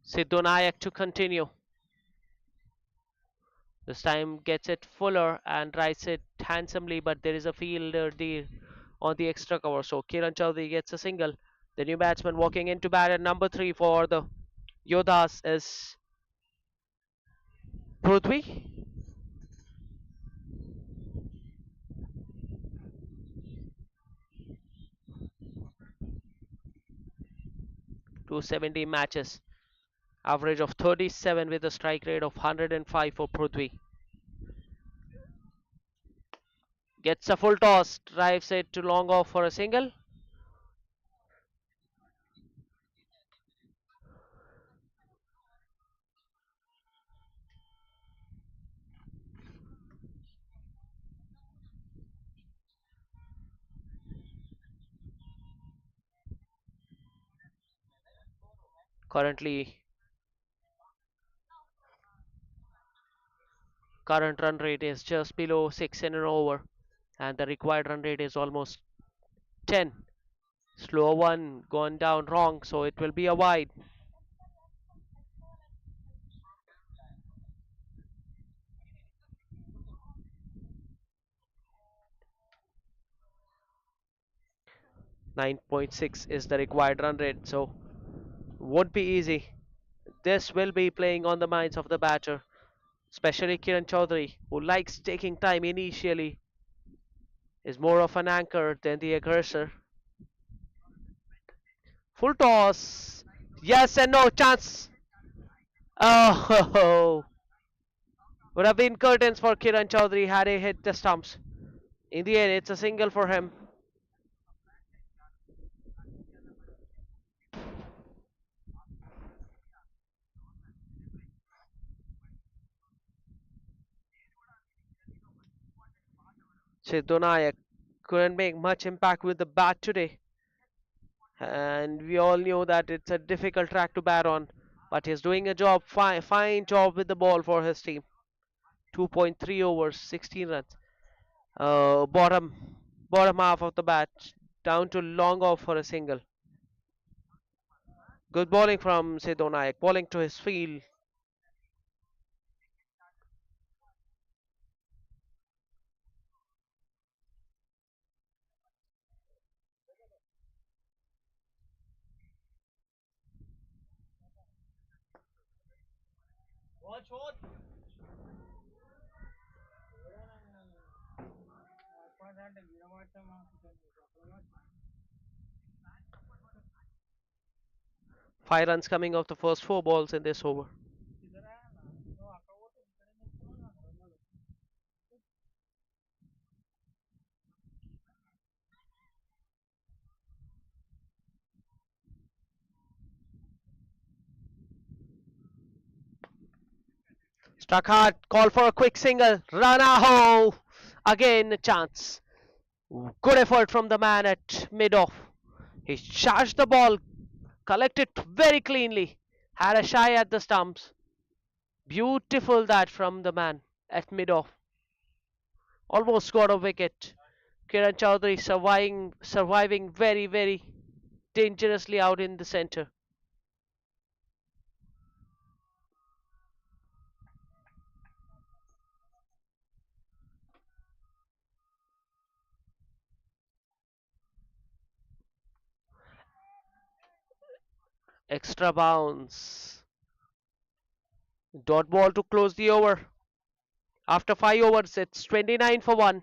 Sidhu Nayak to continue. This time gets it Fuller and writes it handsomely, but there is a fielder there on the extra cover. So Kiran Chaudhary gets a single. The new batsman walking into bat at number 3 for the Yodhas is Prithvi. 270 matches. Average of 37 with a strike rate of 105 for Prithvi. Gets a full toss, drives it to long off for a single. Currently, current run rate is just below 6 in an over, and the required run rate is almost 10. Slow one gone down wrong, so it will be a wide. 9.6 is the required run rate, so won't be easy. This will be playing on the minds of the batter, especially Kiran Chaudhary, who likes taking time initially, is more of an anchor than the aggressor. Full toss. Yes and no chance. Oh, would have been curtains for Kiran Chaudhary had he hit the stumps. In the end, it's a single for him. Sidhu Nayak couldn't make much impact with the bat today, and we all knew that it's a difficult track to bat on. But he's doing a job, fine job with the ball for his team. 2.3 overs, 16 runs. Bottom half of the bat, down to long off for a single. Good bowling from Sidhu Nayak, bowling to his field. Five runs coming off the first four balls in this over. Struck hard, call for a quick single. Ranaho! Again a chance. Good effort from the man at mid-off. He charged the ball, collected very cleanly, had a shy at the stumps. Beautiful that from the man at mid-off. Almost got a wicket. Kiran Chowdhury surviving very, very dangerously out in the centre. Extra bounce. Dot ball to close the over. After 5 overs, it's 29 for 1.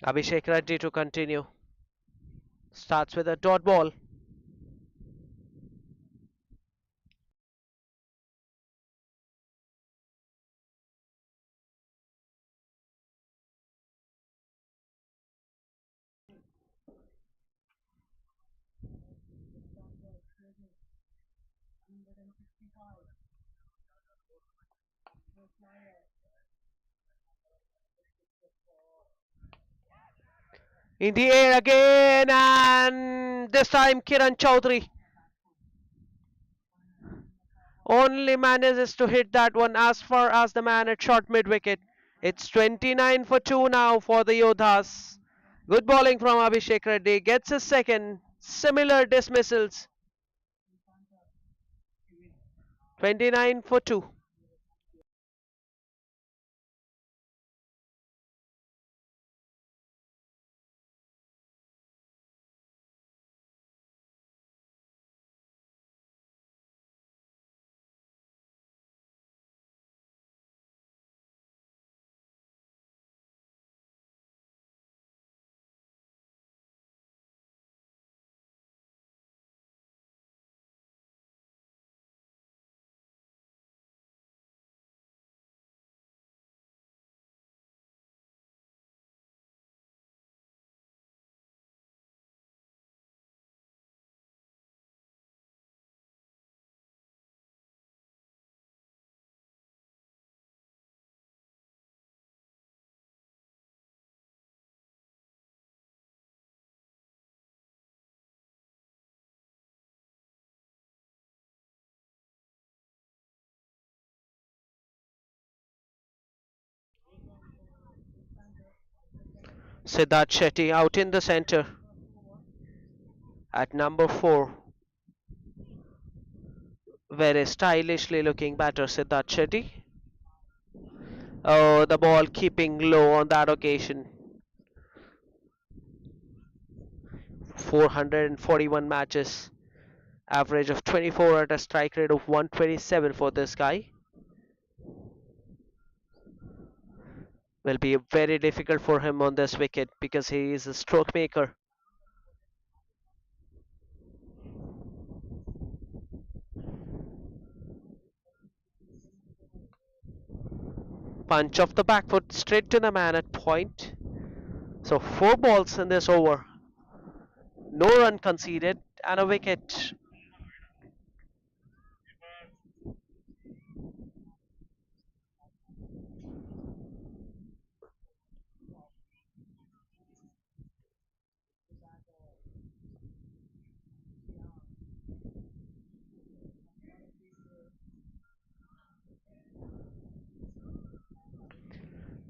Abhishek Reddy to continue. Starts with a dot ball. In the air again, and this time Kiran Chowdhury only manages to hit that one as far as the man at short mid wicket. It's 29 for 2 now for the Yodhas. Good bowling from Abhishek Reddy. Gets his second. Similar dismissals. 29 for 2. Siddharth Shetty out in the centre at number 4. Very stylishly looking batter, Siddharth Shetty. Oh, the ball keeping low on that occasion. 441 matches. Average of 24 at a strike rate of 127 for this guy. Will be very difficult for him on this wicket because he is a stroke maker. Punch of the back foot straight to the man at point. So 4 balls in this over. No run conceded and a wicket.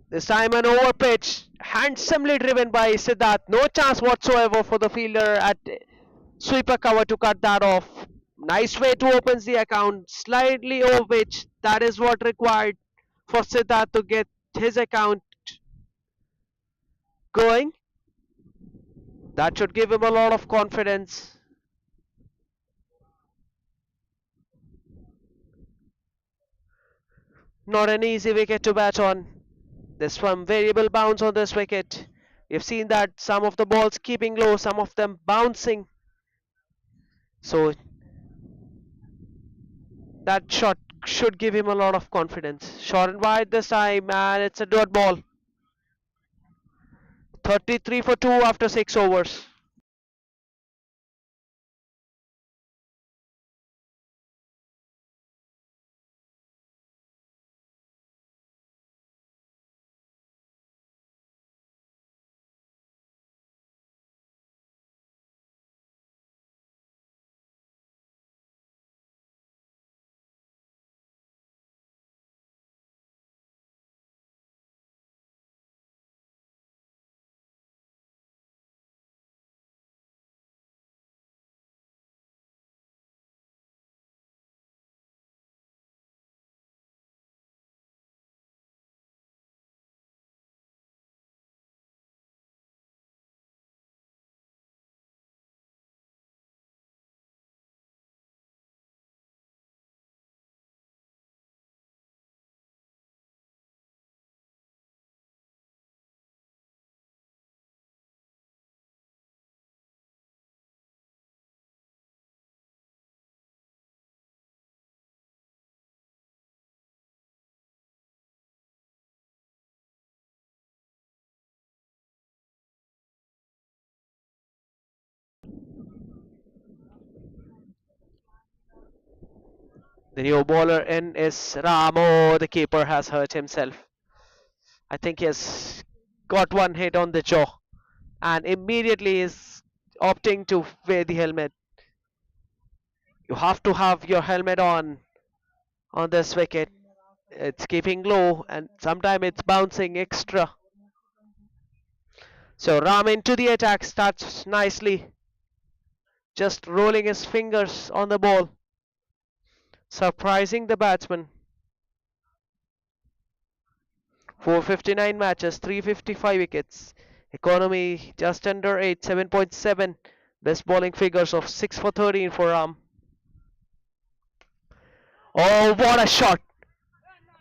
This time an over pitch, handsomely driven by Siddharth. No chance whatsoever for the fielder at sweeper cover to cut that off. Nice way to open the account, slightly over pitch. That is what required for Siddharth to get his account going. That should give him a lot of confidence. Not an easy wicket to bat on. There's some variable bounce on this wicket. We've seen that some of the balls keeping low, some of them bouncing. So that shot should give him a lot of confidence. Short and wide this time, and it's a dot ball. 33 for 2 after 6 overs. The new bowler in is Ramo. The keeper has hurt himself. I think he has got one hit on the jaw and immediately is opting to wear the helmet. You have to have your helmet on this wicket. It's keeping low and sometimes it's bouncing extra. So Ram into the attack starts nicely, just rolling his fingers on the ball, surprising the batsman. 459 matches, 355 wickets. Economy just under 8, 7.7. Best bowling figures of 6 for 13 for Ram. Oh, what a shot!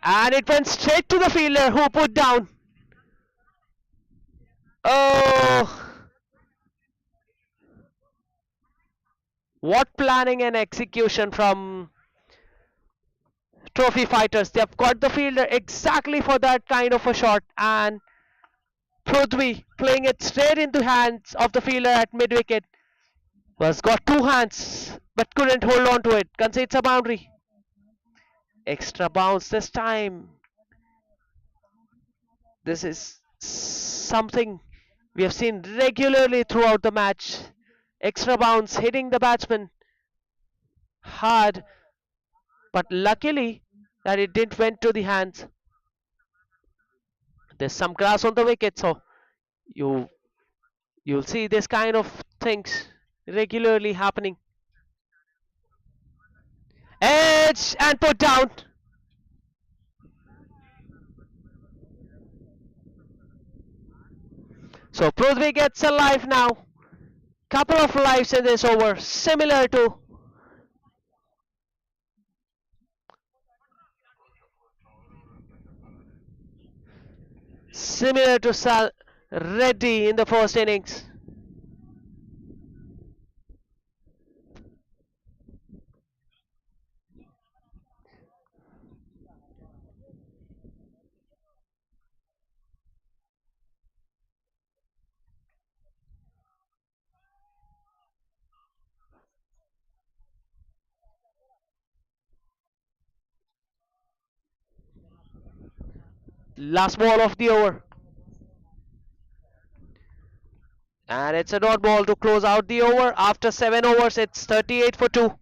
And it went straight to the fielder who put down. Oh, what planning and execution from trophy fighters. They've got the fielder exactly for that kind of a shot, and Prudvi playing it straight into hands of the fielder at mid wicket was got two hands but couldn't hold on to it. Concedes a boundary. Extra bounce this time. This is something we have seen regularly throughout the match. Extra bounce hitting the batsman hard, but luckily that it didn't went to the hands. There's some grass on the wicket, so you you'll see this kind of things regularly happening. Edge and put down. So Prithvi gets a life now. Couple of lives in this over, similar to Sal Reddy in the first innings. Last ball of the over. And it's a dot ball to close out the over. After 7 overs, it's 38 for 2.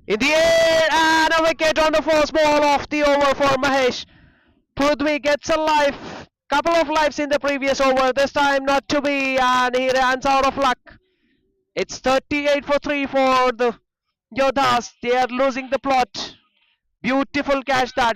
In the air, and a wicket on the first ball of the over for Mahesh. Prithvi gets a life. Couple of lives in the previous over. This time not to be, and he runs out of luck. It's 38 for 3 for the Yodhas. They are losing the plot. Beautiful catch that.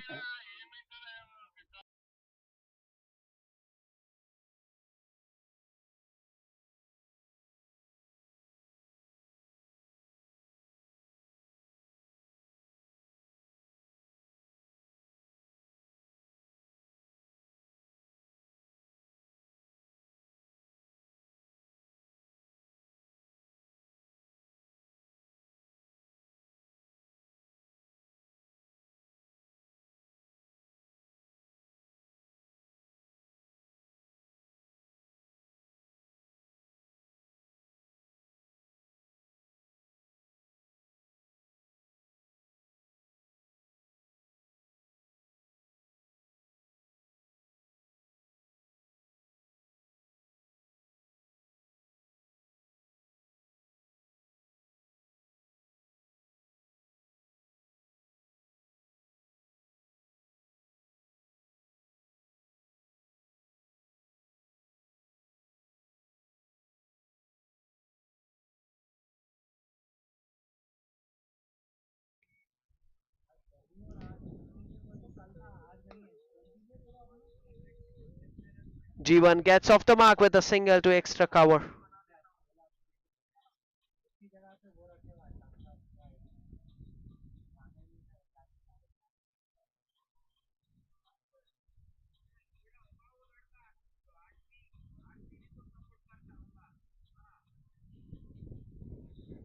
G1 gets off the mark with a single to extra cover.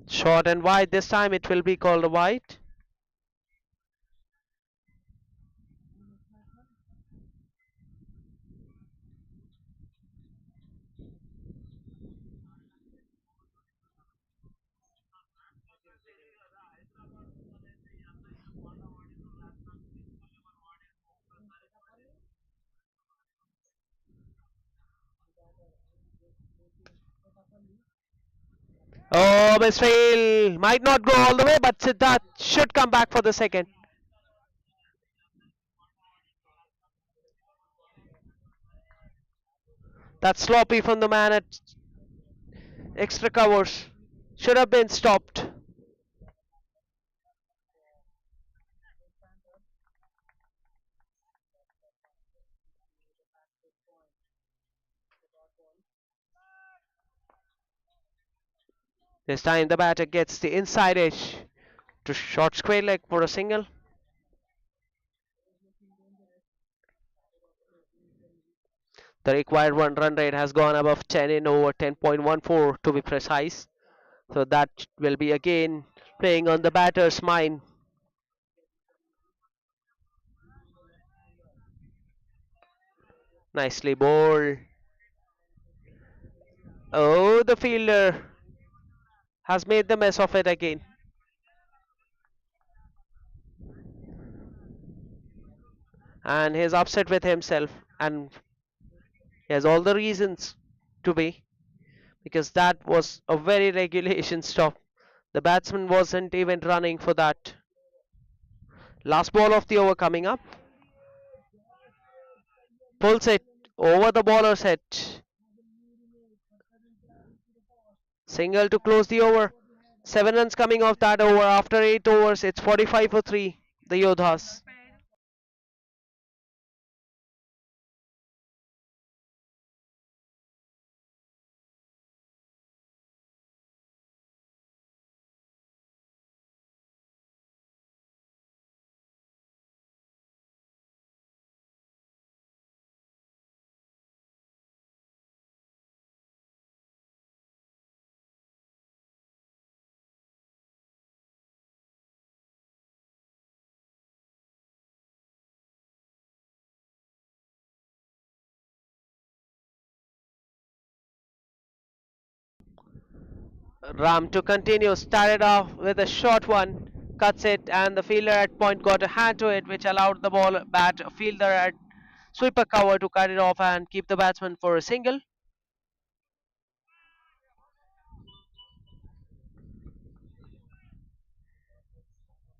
Short and wide. This time it will be called a wide. Oh, misfield. Might not go all the way, but Siddharth should come back for the second. That's sloppy from the man at extra covers. Should have been stopped. This time the batter gets the inside edge to short square leg for a single. The required run rate has gone above 10 in over 10.14 to be precise. So that will be again playing on the batter's mind. Nicely bowled. Oh, the fielder has made the mess of it again. And he's upset with himself. And he has all the reasons to be. Because that was a very regulation stop. The batsman wasn't even running for that. Last ball of the over coming up. Pulls it over the bowler's head. Single to close the over. 7 runs coming off that over. After 8 overs, it's 45 for 3. The Yodhas. Ram to continue, started off with a short one, cuts it, and the fielder at point got a hand to it, which allowed the ball bat fielder at sweeper cover to cut it off and keep the batsman for a single.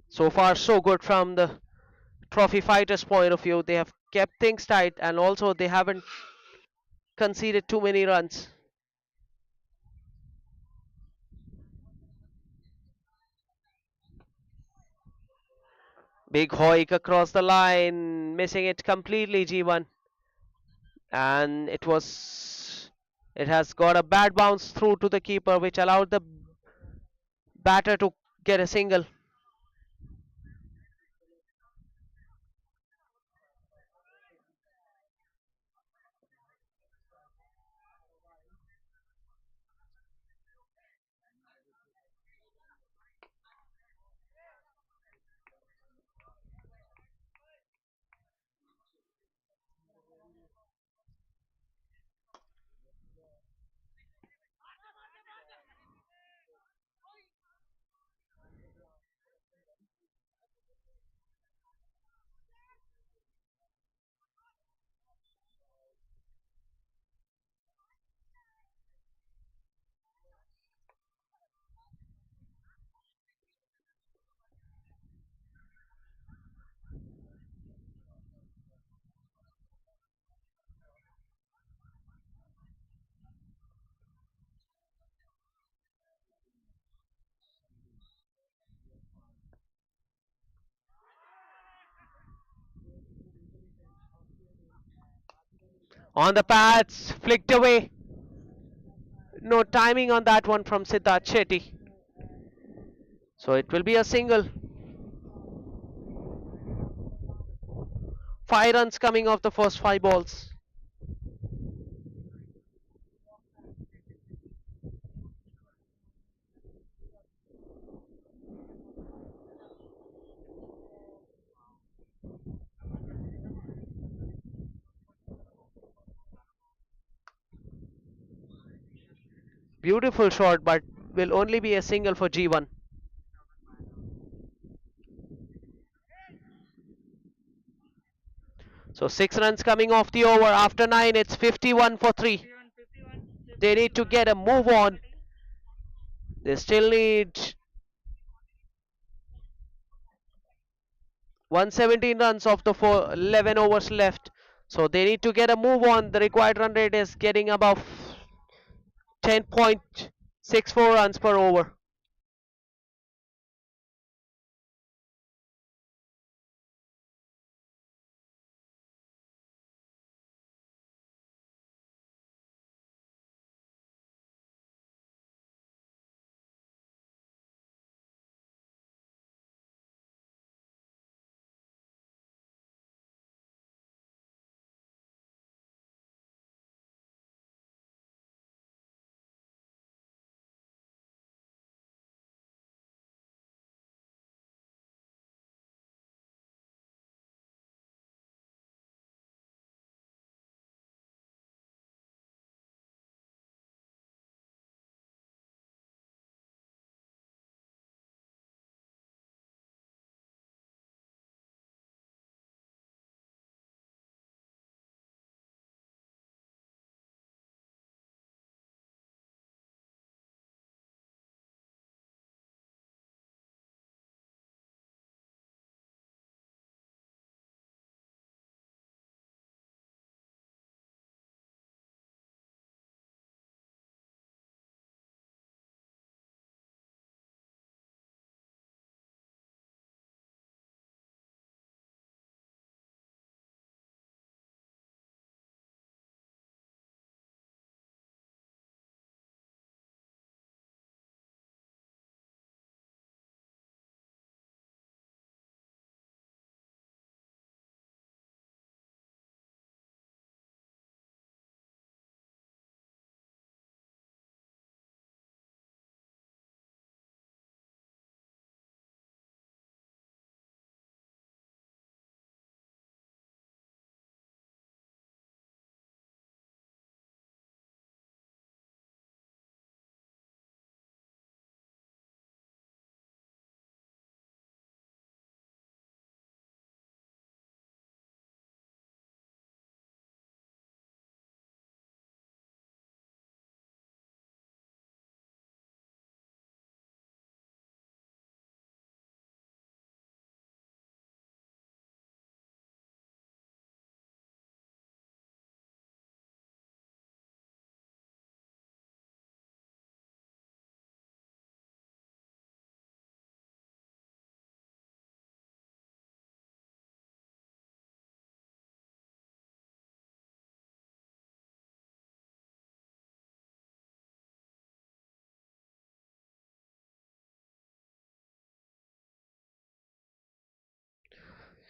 So far, so good from the trophy fighters' point of view. They have kept things tight, and also they haven't conceded too many runs. Big hoik across the line, missing it completely, G1, and it has got a bad bounce through to the keeper, which allowed the batter to get a single. On the pads, flicked away. No timing on that one from Siddharth Shetty. So it will be a single. 5 runs coming off the first 5 balls. Beautiful shot, but will only be a single for G1. So 6 runs coming off the over. After 9, it's 51 for 3. They need to get a move on. They still need 117 runs off the 11 overs left. So they need to get a move on. The required run rate is getting above 10.64 runs per over.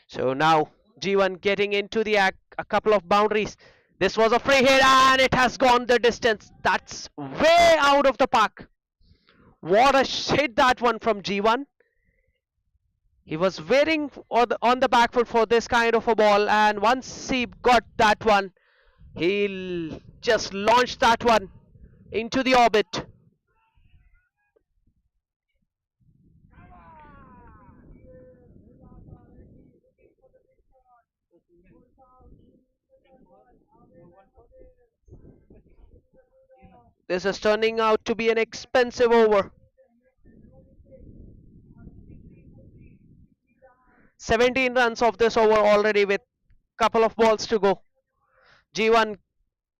So now G1 getting into the act, a couple of boundaries. This was a free hit and it has gone the distance. That's way out of the park. What a hit that one from G1. He was waiting on the back foot for this kind of a ball, and once he got that one, he just launched that one into the orbit. This is turning out to be an expensive over. 17 runs of this over already with couple of balls to go. G1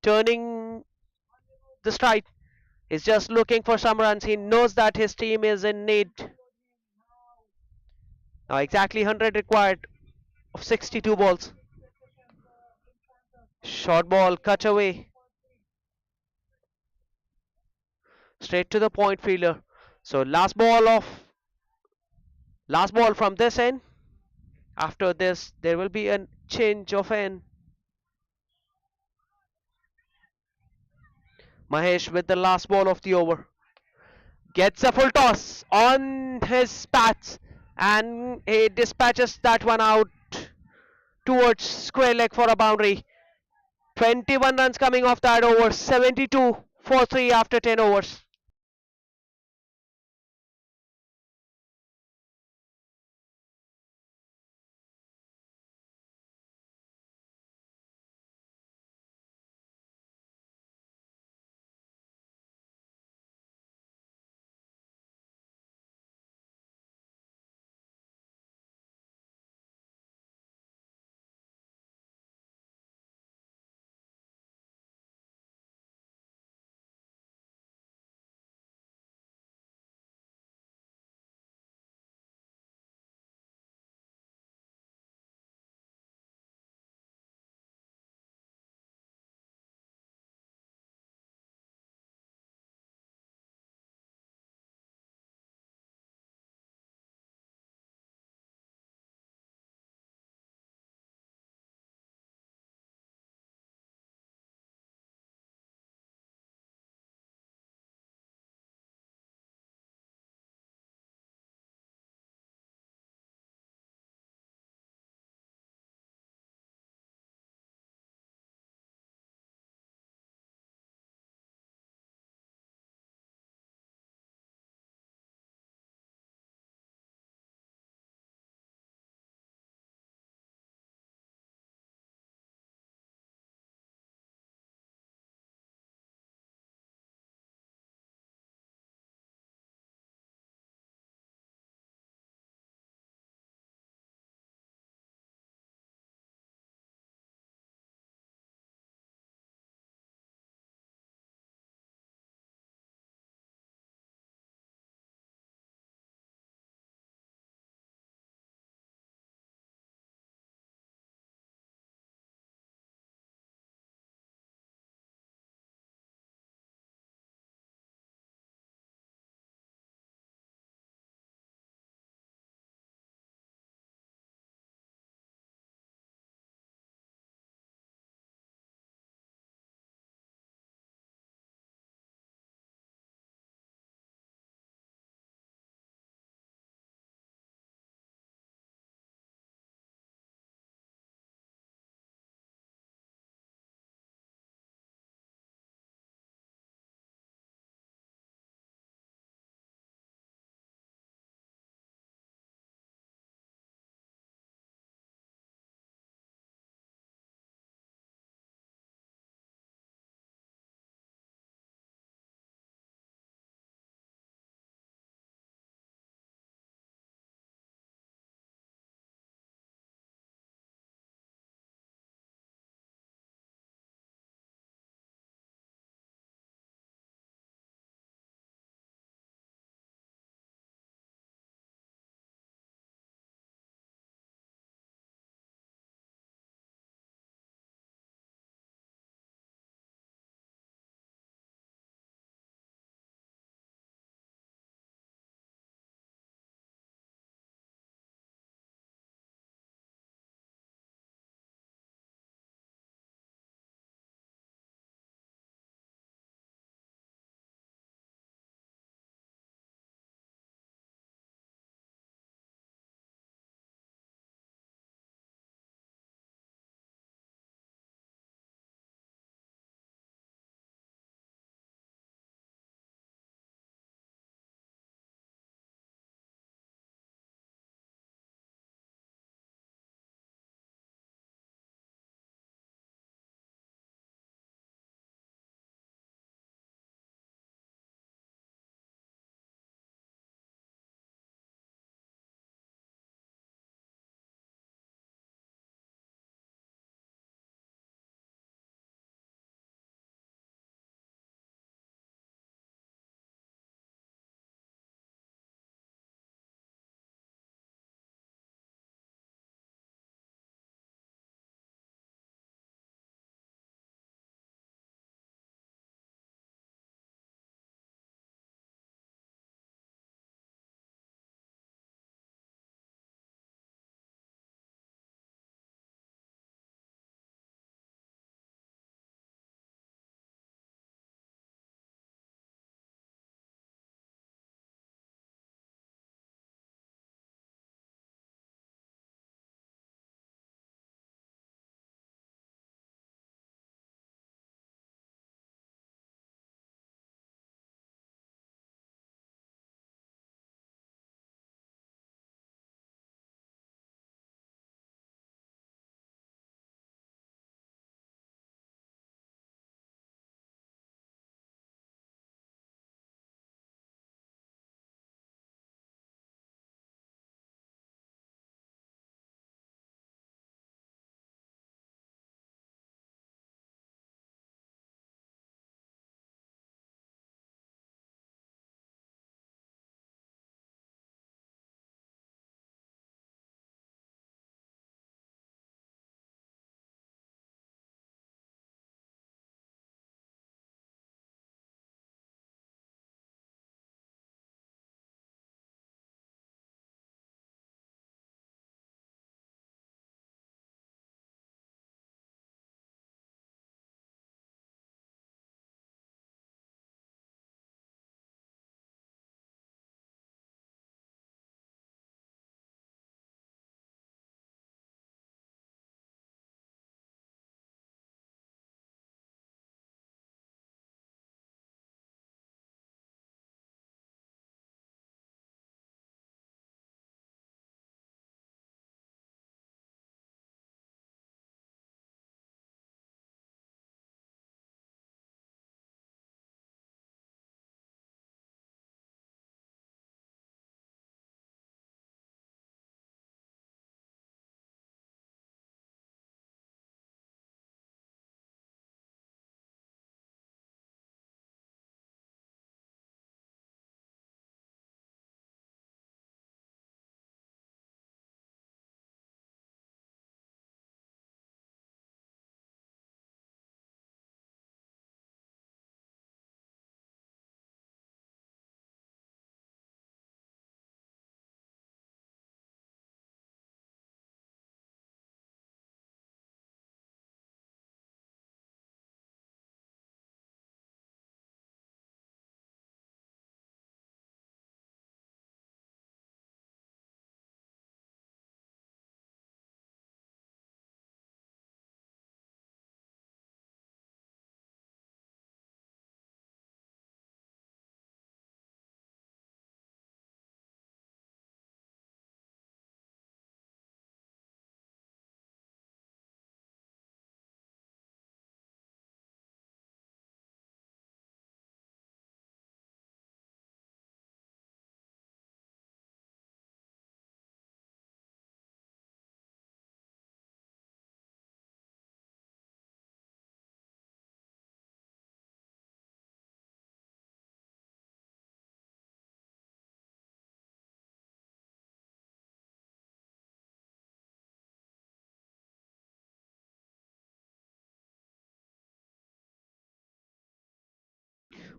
turning the stride. He's just looking for some runs. He knows that his team is in need. Now exactly 100 required of 62 balls. Short ball, cut away. Straight to the point fielder. So last ball from this end. After this, there will be a change of end. Mahesh with the last ball of the over. Gets a full toss on his bats and he dispatches that one out towards square leg for a boundary. 21 runs coming off that over. 72 for 3 after 10 overs.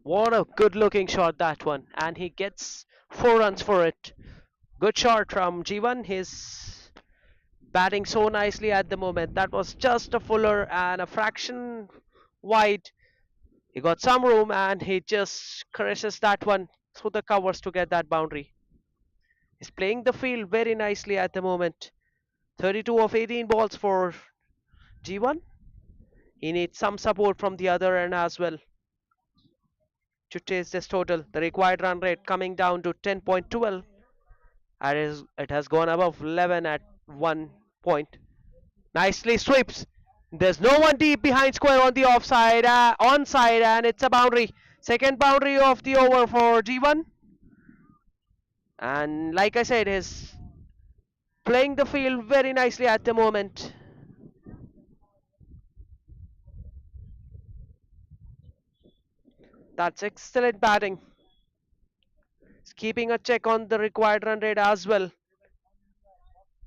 What a good looking shot that one. And he gets 4 runs for it. Good shot from Jivan. He's batting so nicely at the moment. That was just a fuller and a fraction wide. He got some room and he just caresses that one through the covers to get that boundary. He's playing the field very nicely at the moment. 32 of 18 balls for G1. He needs some support from the other end as well to chase this total. The required run rate coming down to 10.12. It has gone above 11 at one point. Nicely sweeps. There's no one deep behind square on the offside, onside, and it's a boundary. Second boundary of the over for G1. And like I said, he's playing the field very nicely at the moment. That's excellent batting. He's keeping a check on the required run rate as well.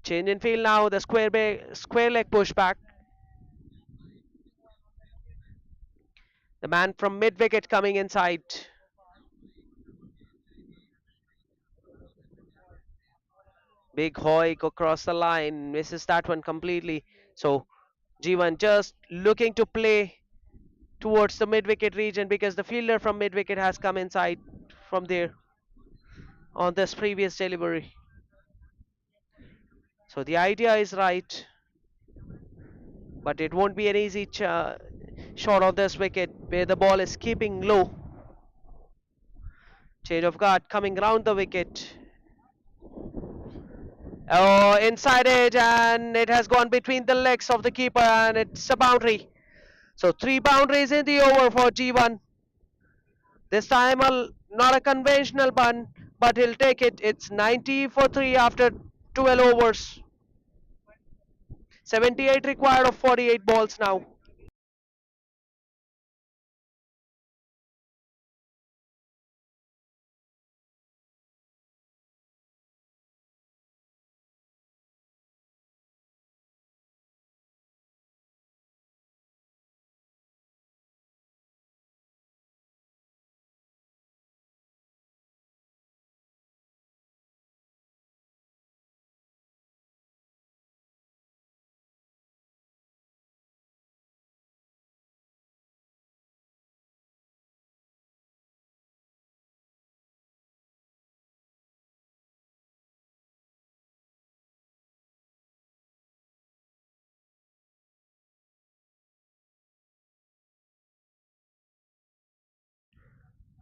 Change in field now. The square leg pushback. The man from mid wicket coming inside. Big hoik across the line. Misses that one completely. So G1 just looking to play towards the mid wicket region because the fielder from mid wicket has come inside from there on this previous delivery. So the idea is right, but it won't be an easy shot on this wicket where the ball is keeping low. Change of guard coming round the wicket. Oh, inside edge, and it has gone between the legs of the keeper, and it's a boundary. So three boundaries in the over for G1. This time, not a conventional bun, but he'll take it. It's 90 for 3 after 12 overs. 78 required of 48 balls now.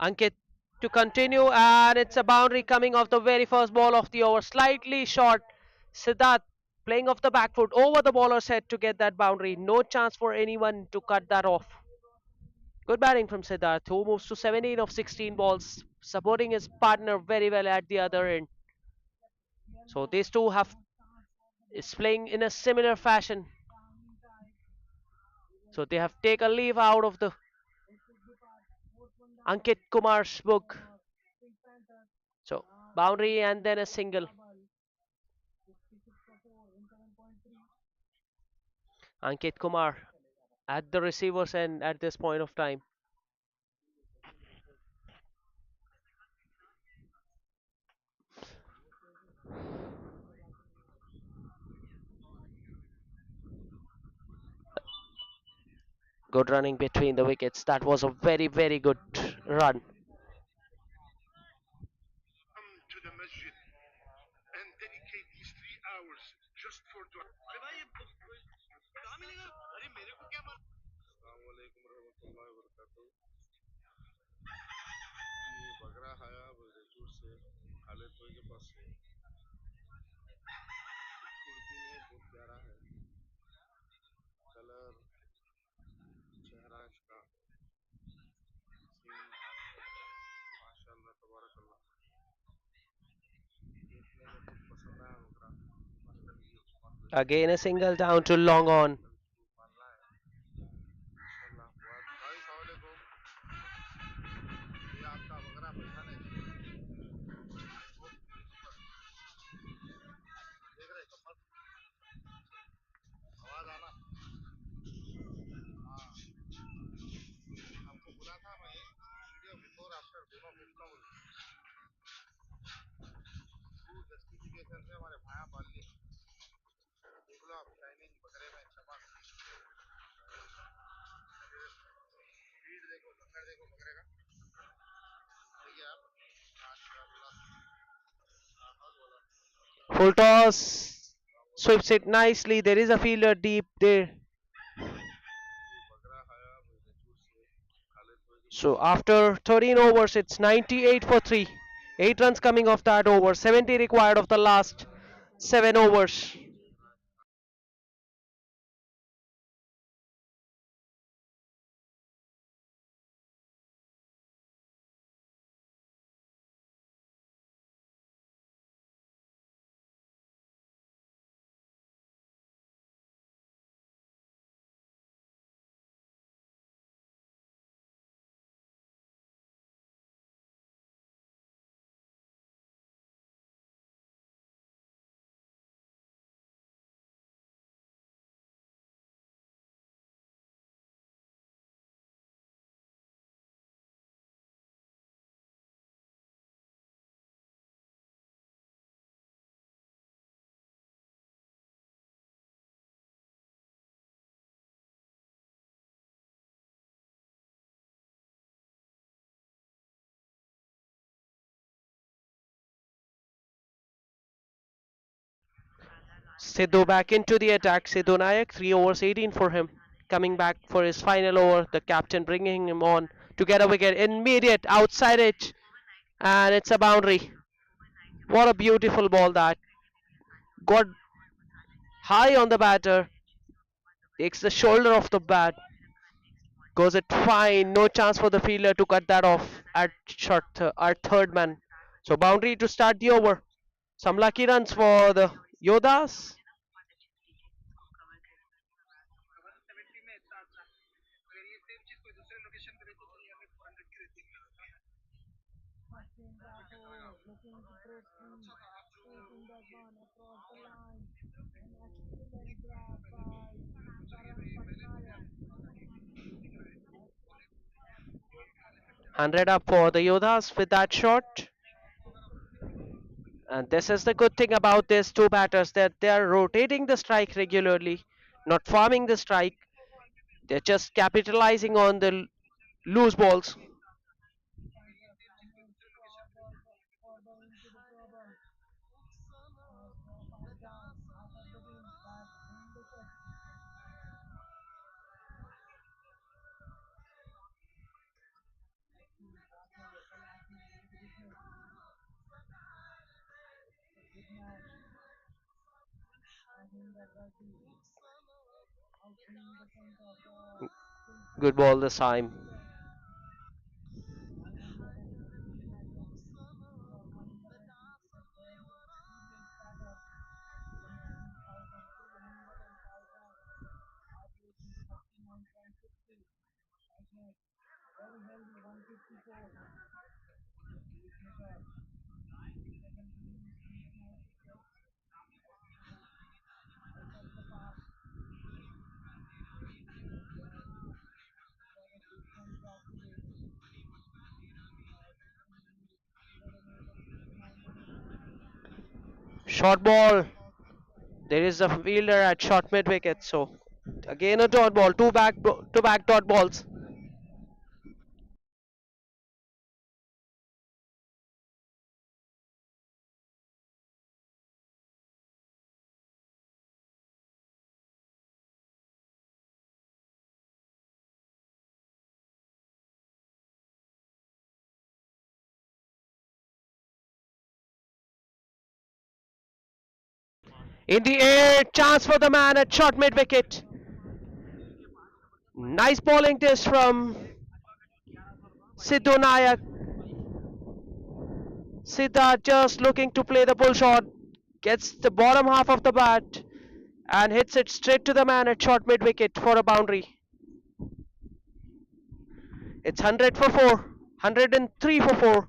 Ankit to continue, and it's a boundary coming off the very first ball of the over. Slightly short. Siddharth playing off the back foot over the bowler's head to get that boundary. No chance for anyone to cut that off. Good batting from Siddharth, who moves to 17 of 16 balls, supporting his partner very well at the other end. So these two have is playing in a similar fashion. So they have taken leave out of the Ankit Kumar's book. So boundary and then a single. Ankit Kumar at the receiver's end at this point of time. Good running between the wickets. That was a very, very good run. Again a single down to long on. Full toss. Sweeps it nicely. There is a fielder deep there. So after 13 overs, it's 98 for 3. 8 runs coming off that over. 70 required of the last 7 overs. Sidhu back into the attack. Sidhu Nayak, 3 overs 18 for him. Coming back for his final over. The captain bringing him on to get a wicket. Immediate outside it. And it's a boundary. What a beautiful ball that got high on the batter. Takes the shoulder off the bat. Goes it fine. No chance for the fielder to cut that off at at third man. So boundary to start the over. Some lucky runs for the Yodhas. Hundred up for the Yodhas with that shot. And this is the good thing about these two batters that they are rotating the strike regularly, not farming the strike. They're just capitalizing on the loose balls. Good ball this time. Short ball. There is a fielder at short mid wicket. So again a dot ball. Two back dot balls. In the air, chance for the man at short mid wicket. Nice bowling test from Sidhu Nayak. Siddha just looking to play the bull shot. Gets the bottom half of the bat and hits it straight to the man at short mid wicket for a boundary. It's 100 for 4, 103 for 4.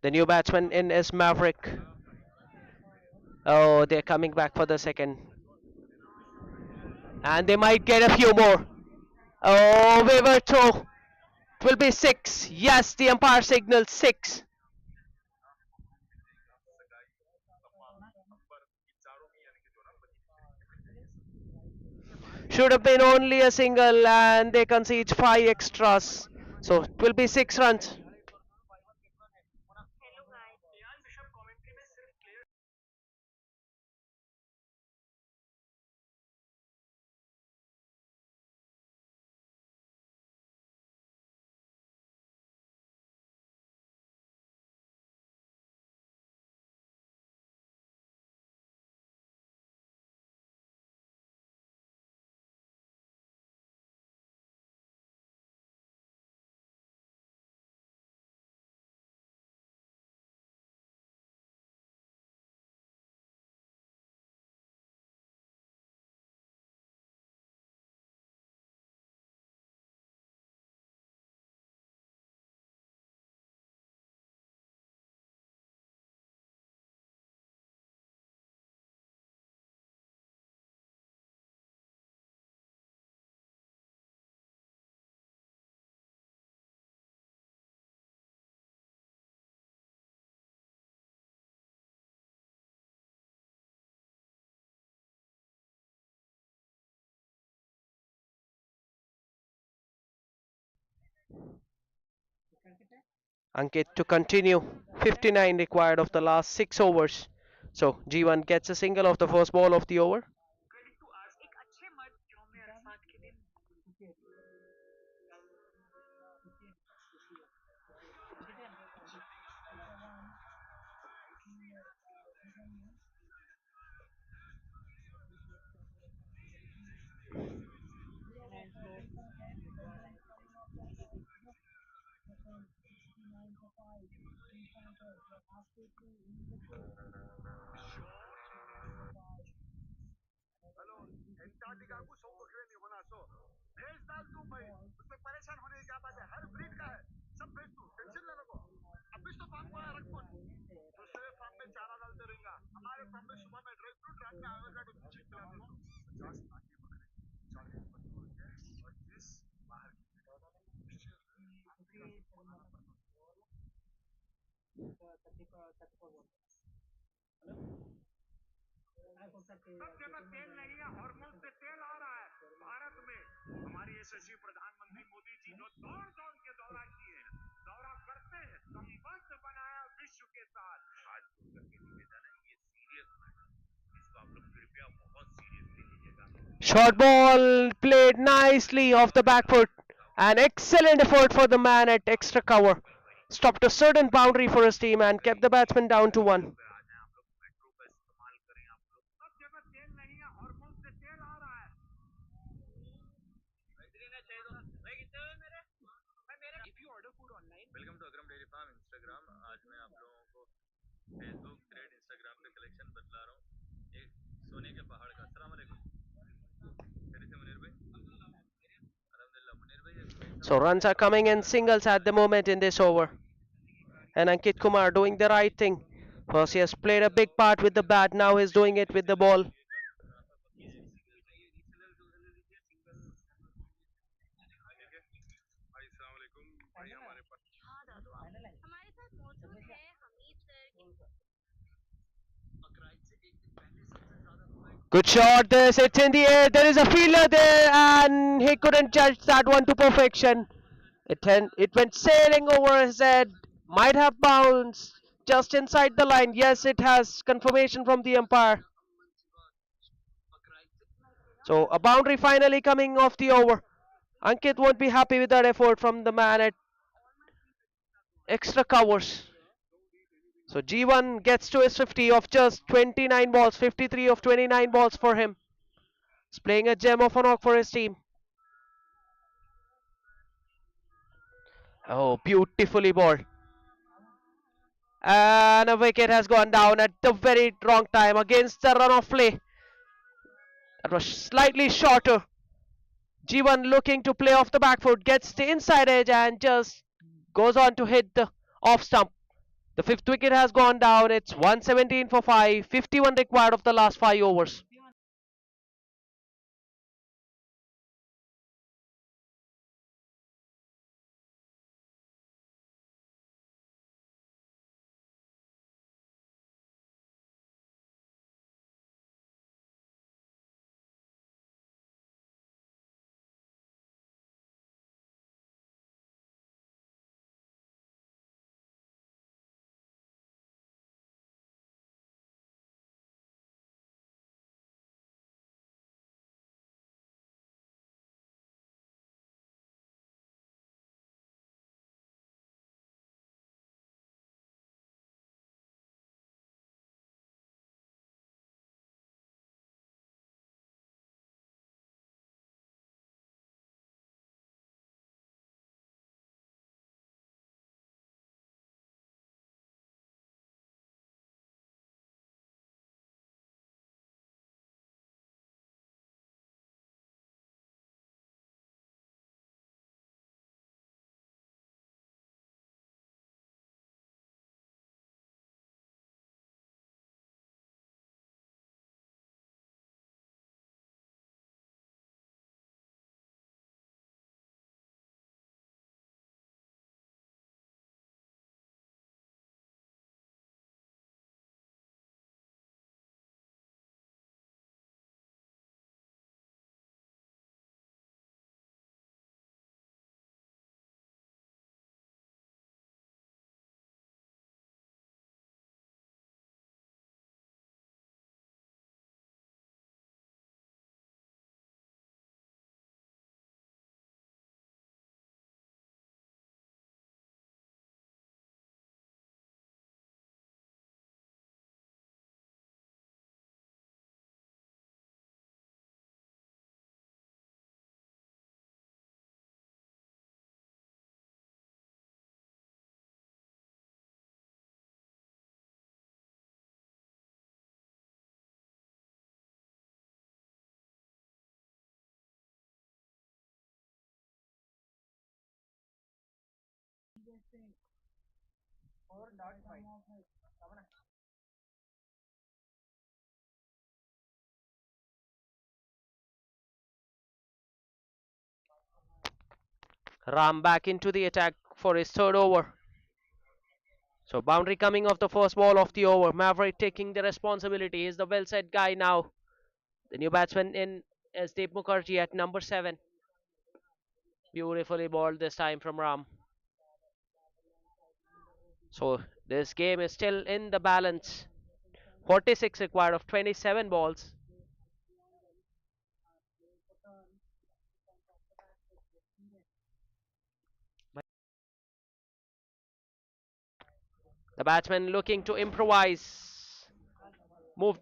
The new batsman in is Maverick. Oh, they're coming back for the second. And they might get a few more. Oh, waiver throw. It will be six. Yes, the umpire signaled six. Should have been only a single, and they concede five extras. So it will be 6 runs. Ankit to continue. 59 required of the last 6 overs. So G1 gets a single of the first ball of the over. Short ball played nicely off the back foot. An excellent effort for the man at extra cover. Stopped a certain boundary for his team and kept the batsman down to one. So runs are coming in singles at the moment in this over. And Ankit Kumar doing the right thing. First he has played a big part with the bat, now he's doing it with the ball. Good shot, this it's in the air, there is a fielder there and he couldn't judge that one to perfection. It went sailing over his head, might have bounced just inside the line. Yes, it has confirmation from the umpire. So a boundary finally coming off the over. Ankit won't be happy with that effort from the man at extra covers. So G1 gets to his 50 of just 29 balls, 53 of 29 balls for him. He's playing a gem of a knock for his team. Oh, beautifully balled. And a wicket has gone down at the very wrong time against the run of play. That was slightly shorter. G1 looking to play off the back foot, gets the inside edge and just goes on to hit the off stump. The fifth wicket has gone down. It's 117 for 5, 51 required of the last 5 overs. Ram back into the attack for his third over. So boundary coming off the first ball of the over. Maverick taking the responsibility. He's the well set guy now. The new batsman in is Deep Mukherjee at number 7. Beautifully balled this time from Ram. So this game is still in the balance. 46 required of 27 balls. The batsman looking to improvise. Moved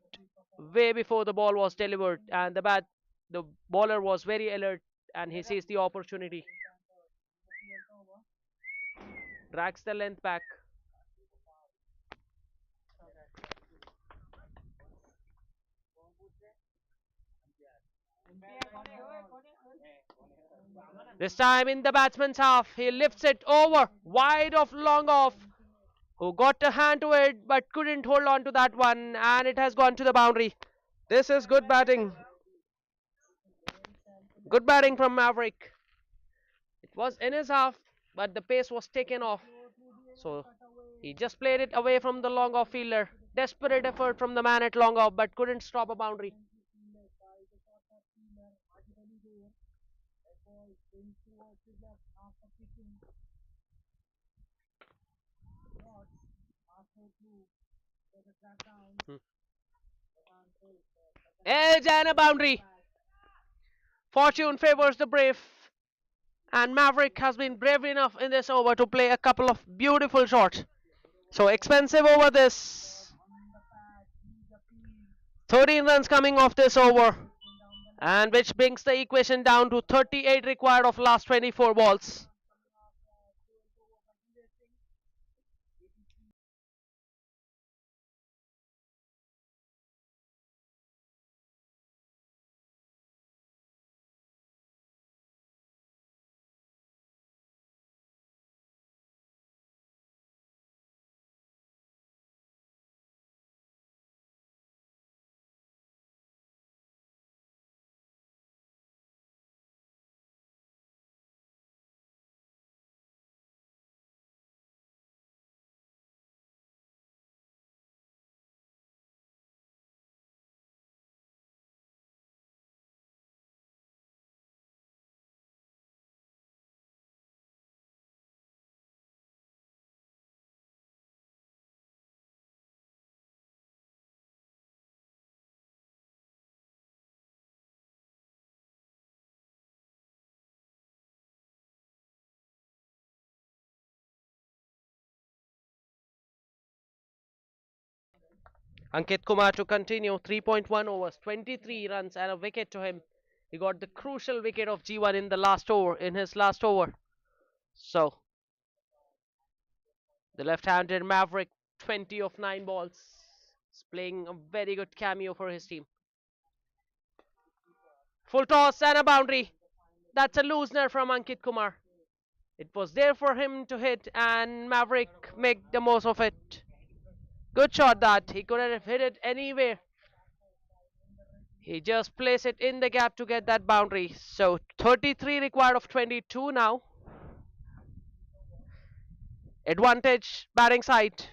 way before the ball was delivered, and the bowler was very alert, and he sees the opportunity. Drags the length back. This time in the batsman's half, he lifts it over, wide of long off, who got a hand to it but couldn't hold on to that one, and it has gone to the boundary. This is good batting. Good batting from Maverick. It was in his half, but the pace was taken off. So he just played it away from the long off fielder. Desperate effort from the man at long off, but couldn't stop a boundary. Hmm. Edge and a boundary. Fortune favors the brave, and Maverick has been brave enough in this over to play a couple of beautiful shots. So expensive over this. 13 runs coming off this over, and which brings the equation down to 38 required of last 24 balls. Ankit Kumar to continue 3.1 overs, 23 runs and a wicket to him. He got the crucial wicket of G1 in the last over, in his last over. So the left-handed Maverick, 20 of 9 balls, is playing a very good cameo for his team. Full toss and a boundary. That's a loosener from Ankit Kumar. It was there for him to hit, and Maverick make the most of it. Good shot that. He could have hit it anywhere. He just placed it in the gap to get that boundary. So 33 required of 22 now. Advantage batting side.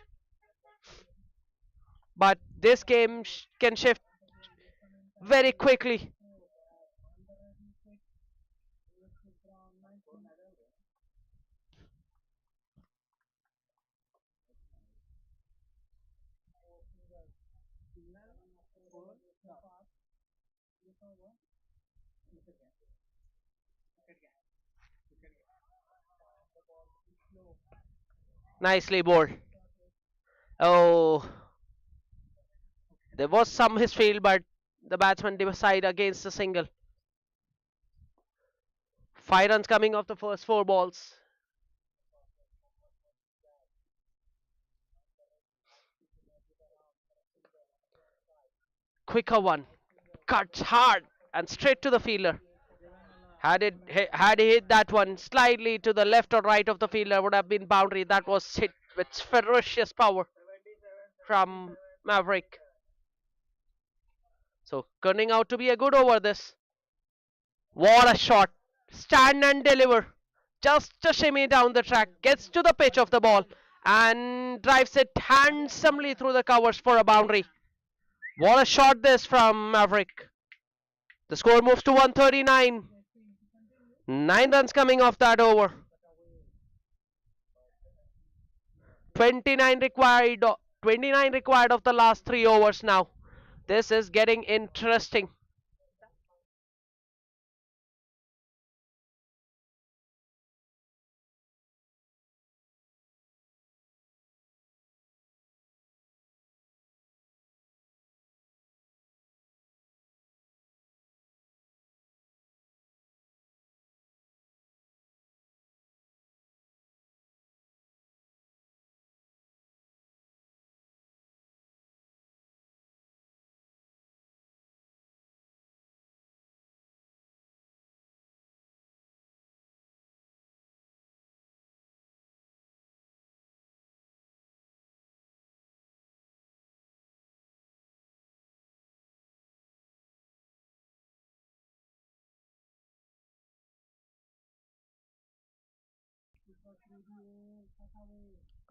But this game can shift very quickly. Nicely bowled. Oh, there was some misfield, but the batsman decided against the single. 5 runs coming off the first 4 balls. Quicker one. Cuts hard and straight to the fielder. Had he hit that one slightly to the left or right of the fielder, would have been boundary. That was hit with ferocious power from Maverick. So turning out to be a good over this. What a shot! Stand and deliver. Just a shimmy down the track, gets to the pitch of the ball and drives it handsomely through the covers for a boundary. What a shot this from Maverick. The score moves to 139. 9 runs coming off that over. 29 required. 29 required of the last 3 overs now. This is getting interesting.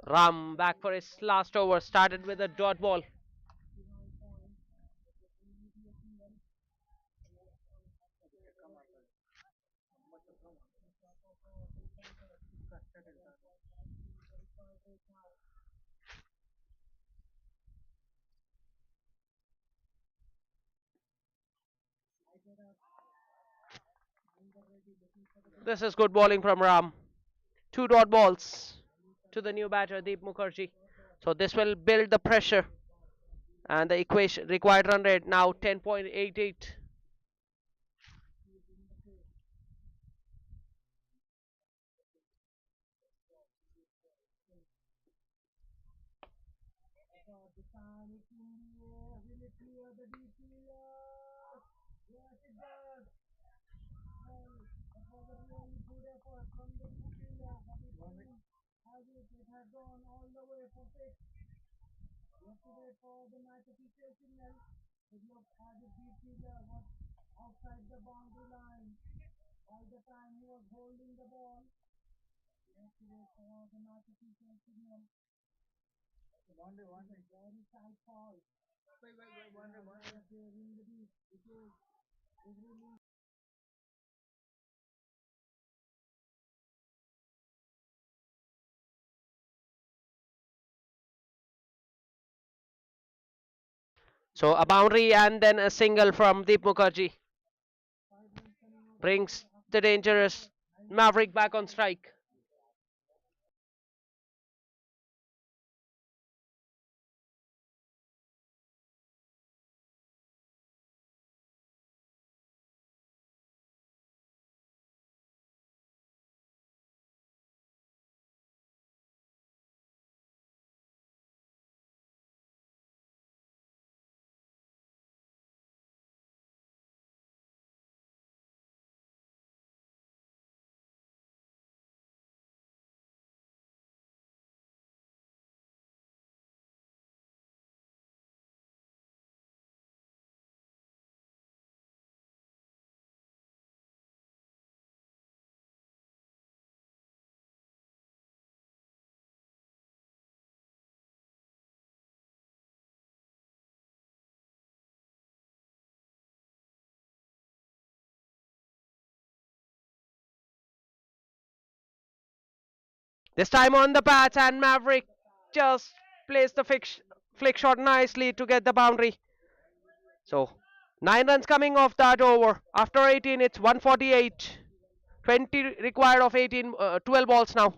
Ram back for his last over. Started with a dot ball. This is good bowling from Ram. 2 dot balls to the new batter Deep Mukherjee. So this will build the pressure, and the equation required run rate now 10.88. So a boundary and then a single from Deep Mukherjee brings the dangerous Maverick back on strike. This time on the bats, and Maverick just plays the flick shot nicely to get the boundary. So 9 runs coming off that over. After 18, it's 148. 20 required of 18, 12 balls now.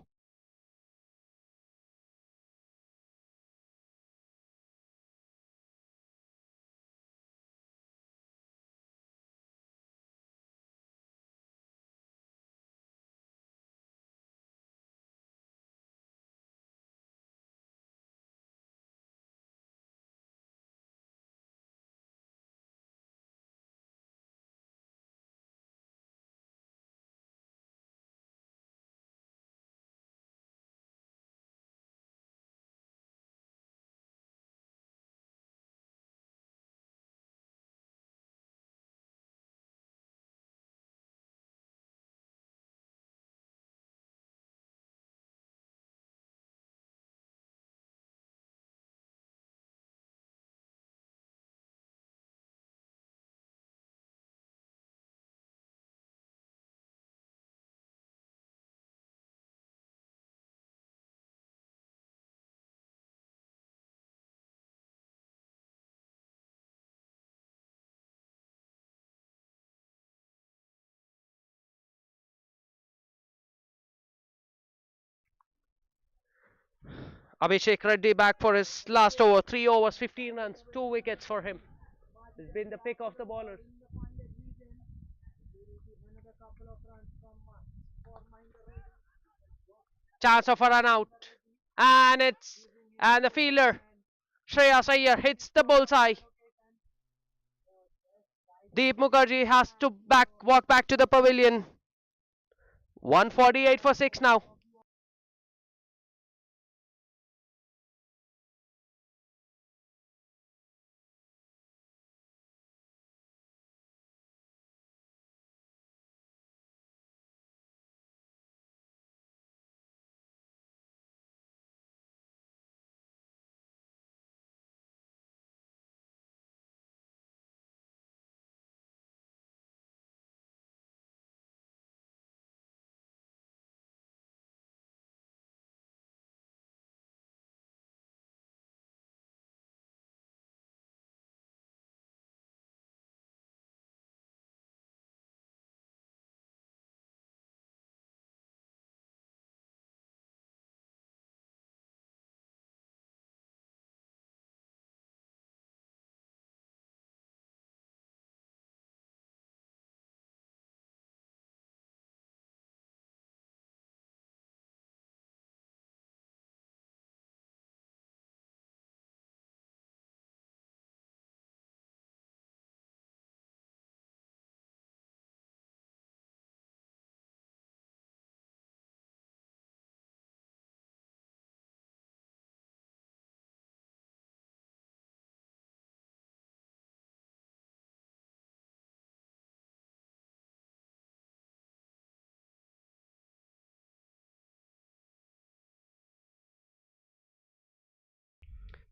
Abhishek Reddy back for his last over. 3 overs, 15 runs, 2 wickets for him. He's been the pick of the bowlers. Chance of a run out. And the fielder, Shreyas Iyer, hits the bullseye. Deep Mukherjee has to walk back to the pavilion. 148 for 6 now.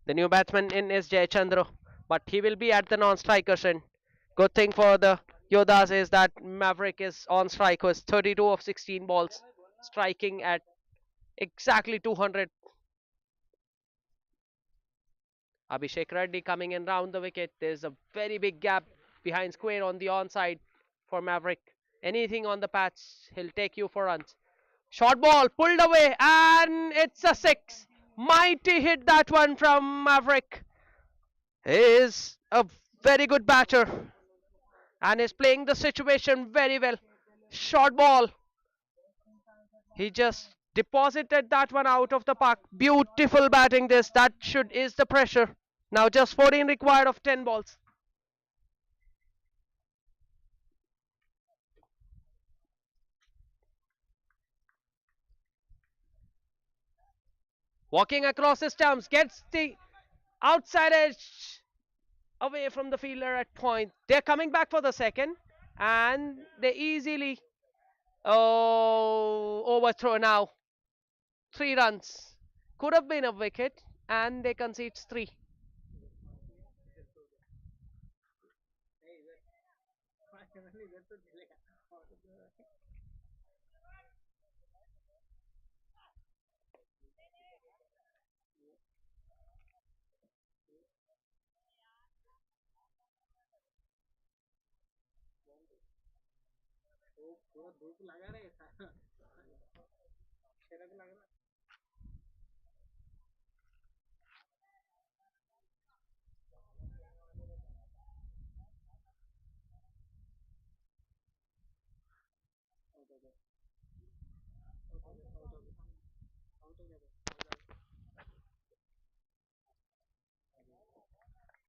The new batsman in is Jay Chandra, but he will be at the non-strikers end. Good thing for the Yodhas is that Maverick is on strike with 32 of 16 balls, striking at exactly 200. Abhishek Reddy coming in round the wicket. There's a very big gap behind square on the onside for Maverick. Anything on the patch, he'll take you for runs. Short ball pulled away, and it's a six. Mighty hit that one from Maverick. He is a very good batter and is playing the situation very well. Short ball. He just deposited that one out of the park. Beautiful batting this. That should is the pressure. Now just 14 required of 10 balls. Walking across the stumps, gets the outside edge away from the fielder at point. They're coming back for the second, and they easily overthrow now. 3 runs. Could have been a wicket, and they concede 3.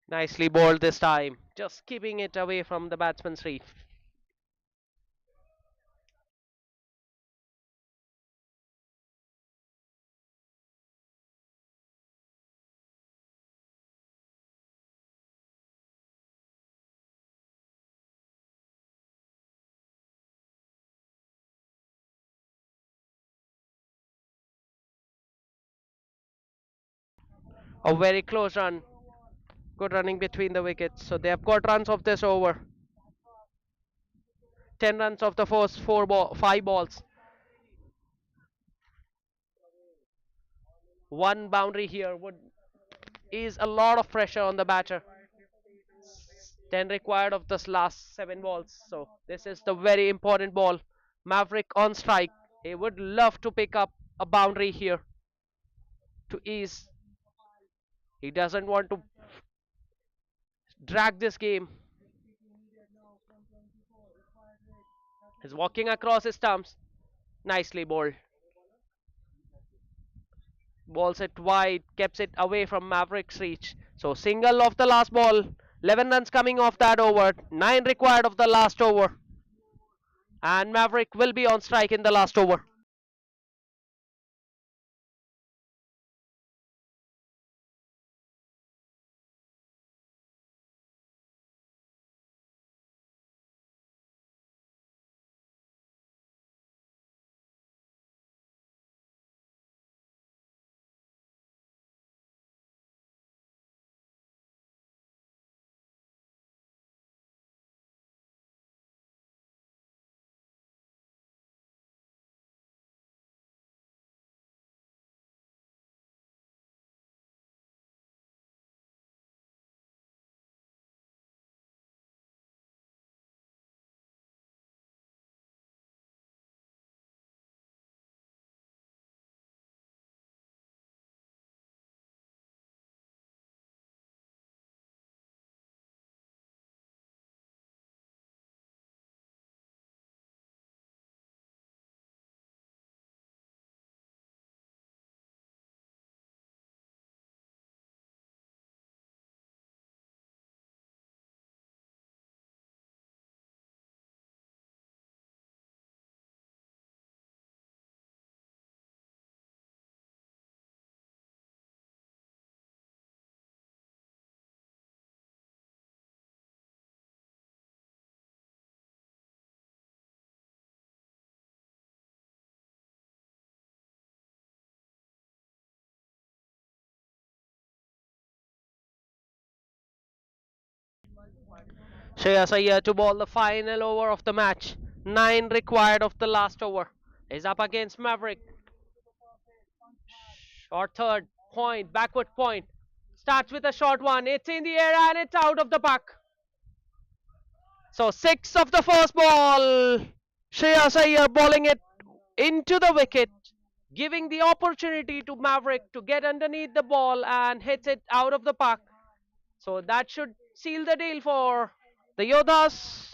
Nicely bowled this time, just keeping it away from the batsman's reach. A very close run. Good running between the wickets. So they have got runs of this over. 10 runs of the first 5 balls. One boundary here would ease a lot of pressure on the batter. 10 required of this last 7 balls. So this is the very important ball. Maverick on strike. He would love to pick up a boundary here to ease. He doesn't want to drag this game. He's walking across his stumps. Nicely bowled. Balls it wide, keeps it away from Maverick's reach. So single of the last ball. 11 runs coming off that over. 9 required of the last over. And Maverick will be on strike in the last over. Shreyas Iyer to ball the final over of the match. 9 required of the last over. Is up against Maverick. Short third point, backward point. Starts with a short one. It's in the air and it's out of the park. So 6 of the first ball. Shreyas Iyer bowling it into the wicket, giving the opportunity to Maverick to get underneath the ball and hits it out of the park. So that should seal the deal for the Yodhas.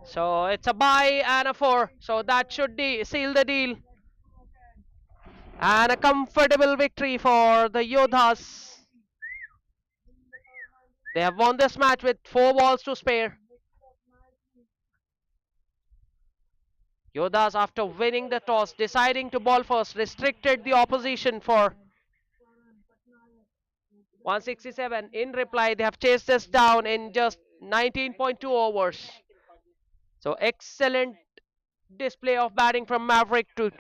So it's a bye and a 4. So that should seal the deal. And a comfortable victory for the Yodhas. They have won this match with 4 balls to spare. Yodhas, after winning the toss, deciding to bowl first, restricted the opposition for 167. In reply, they have chased this down in just 19.2 overs. So excellent display of batting from Maverick to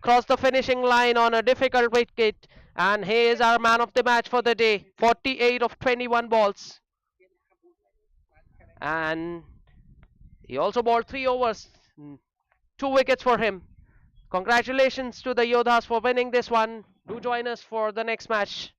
crossed the finishing line on a difficult wicket, and he is our man of the match for the day. 48 of 21 balls, and he also bowled 3 overs, 2 wickets for him. Congratulations to the Yodhas for winning this one. Do join us for the next match.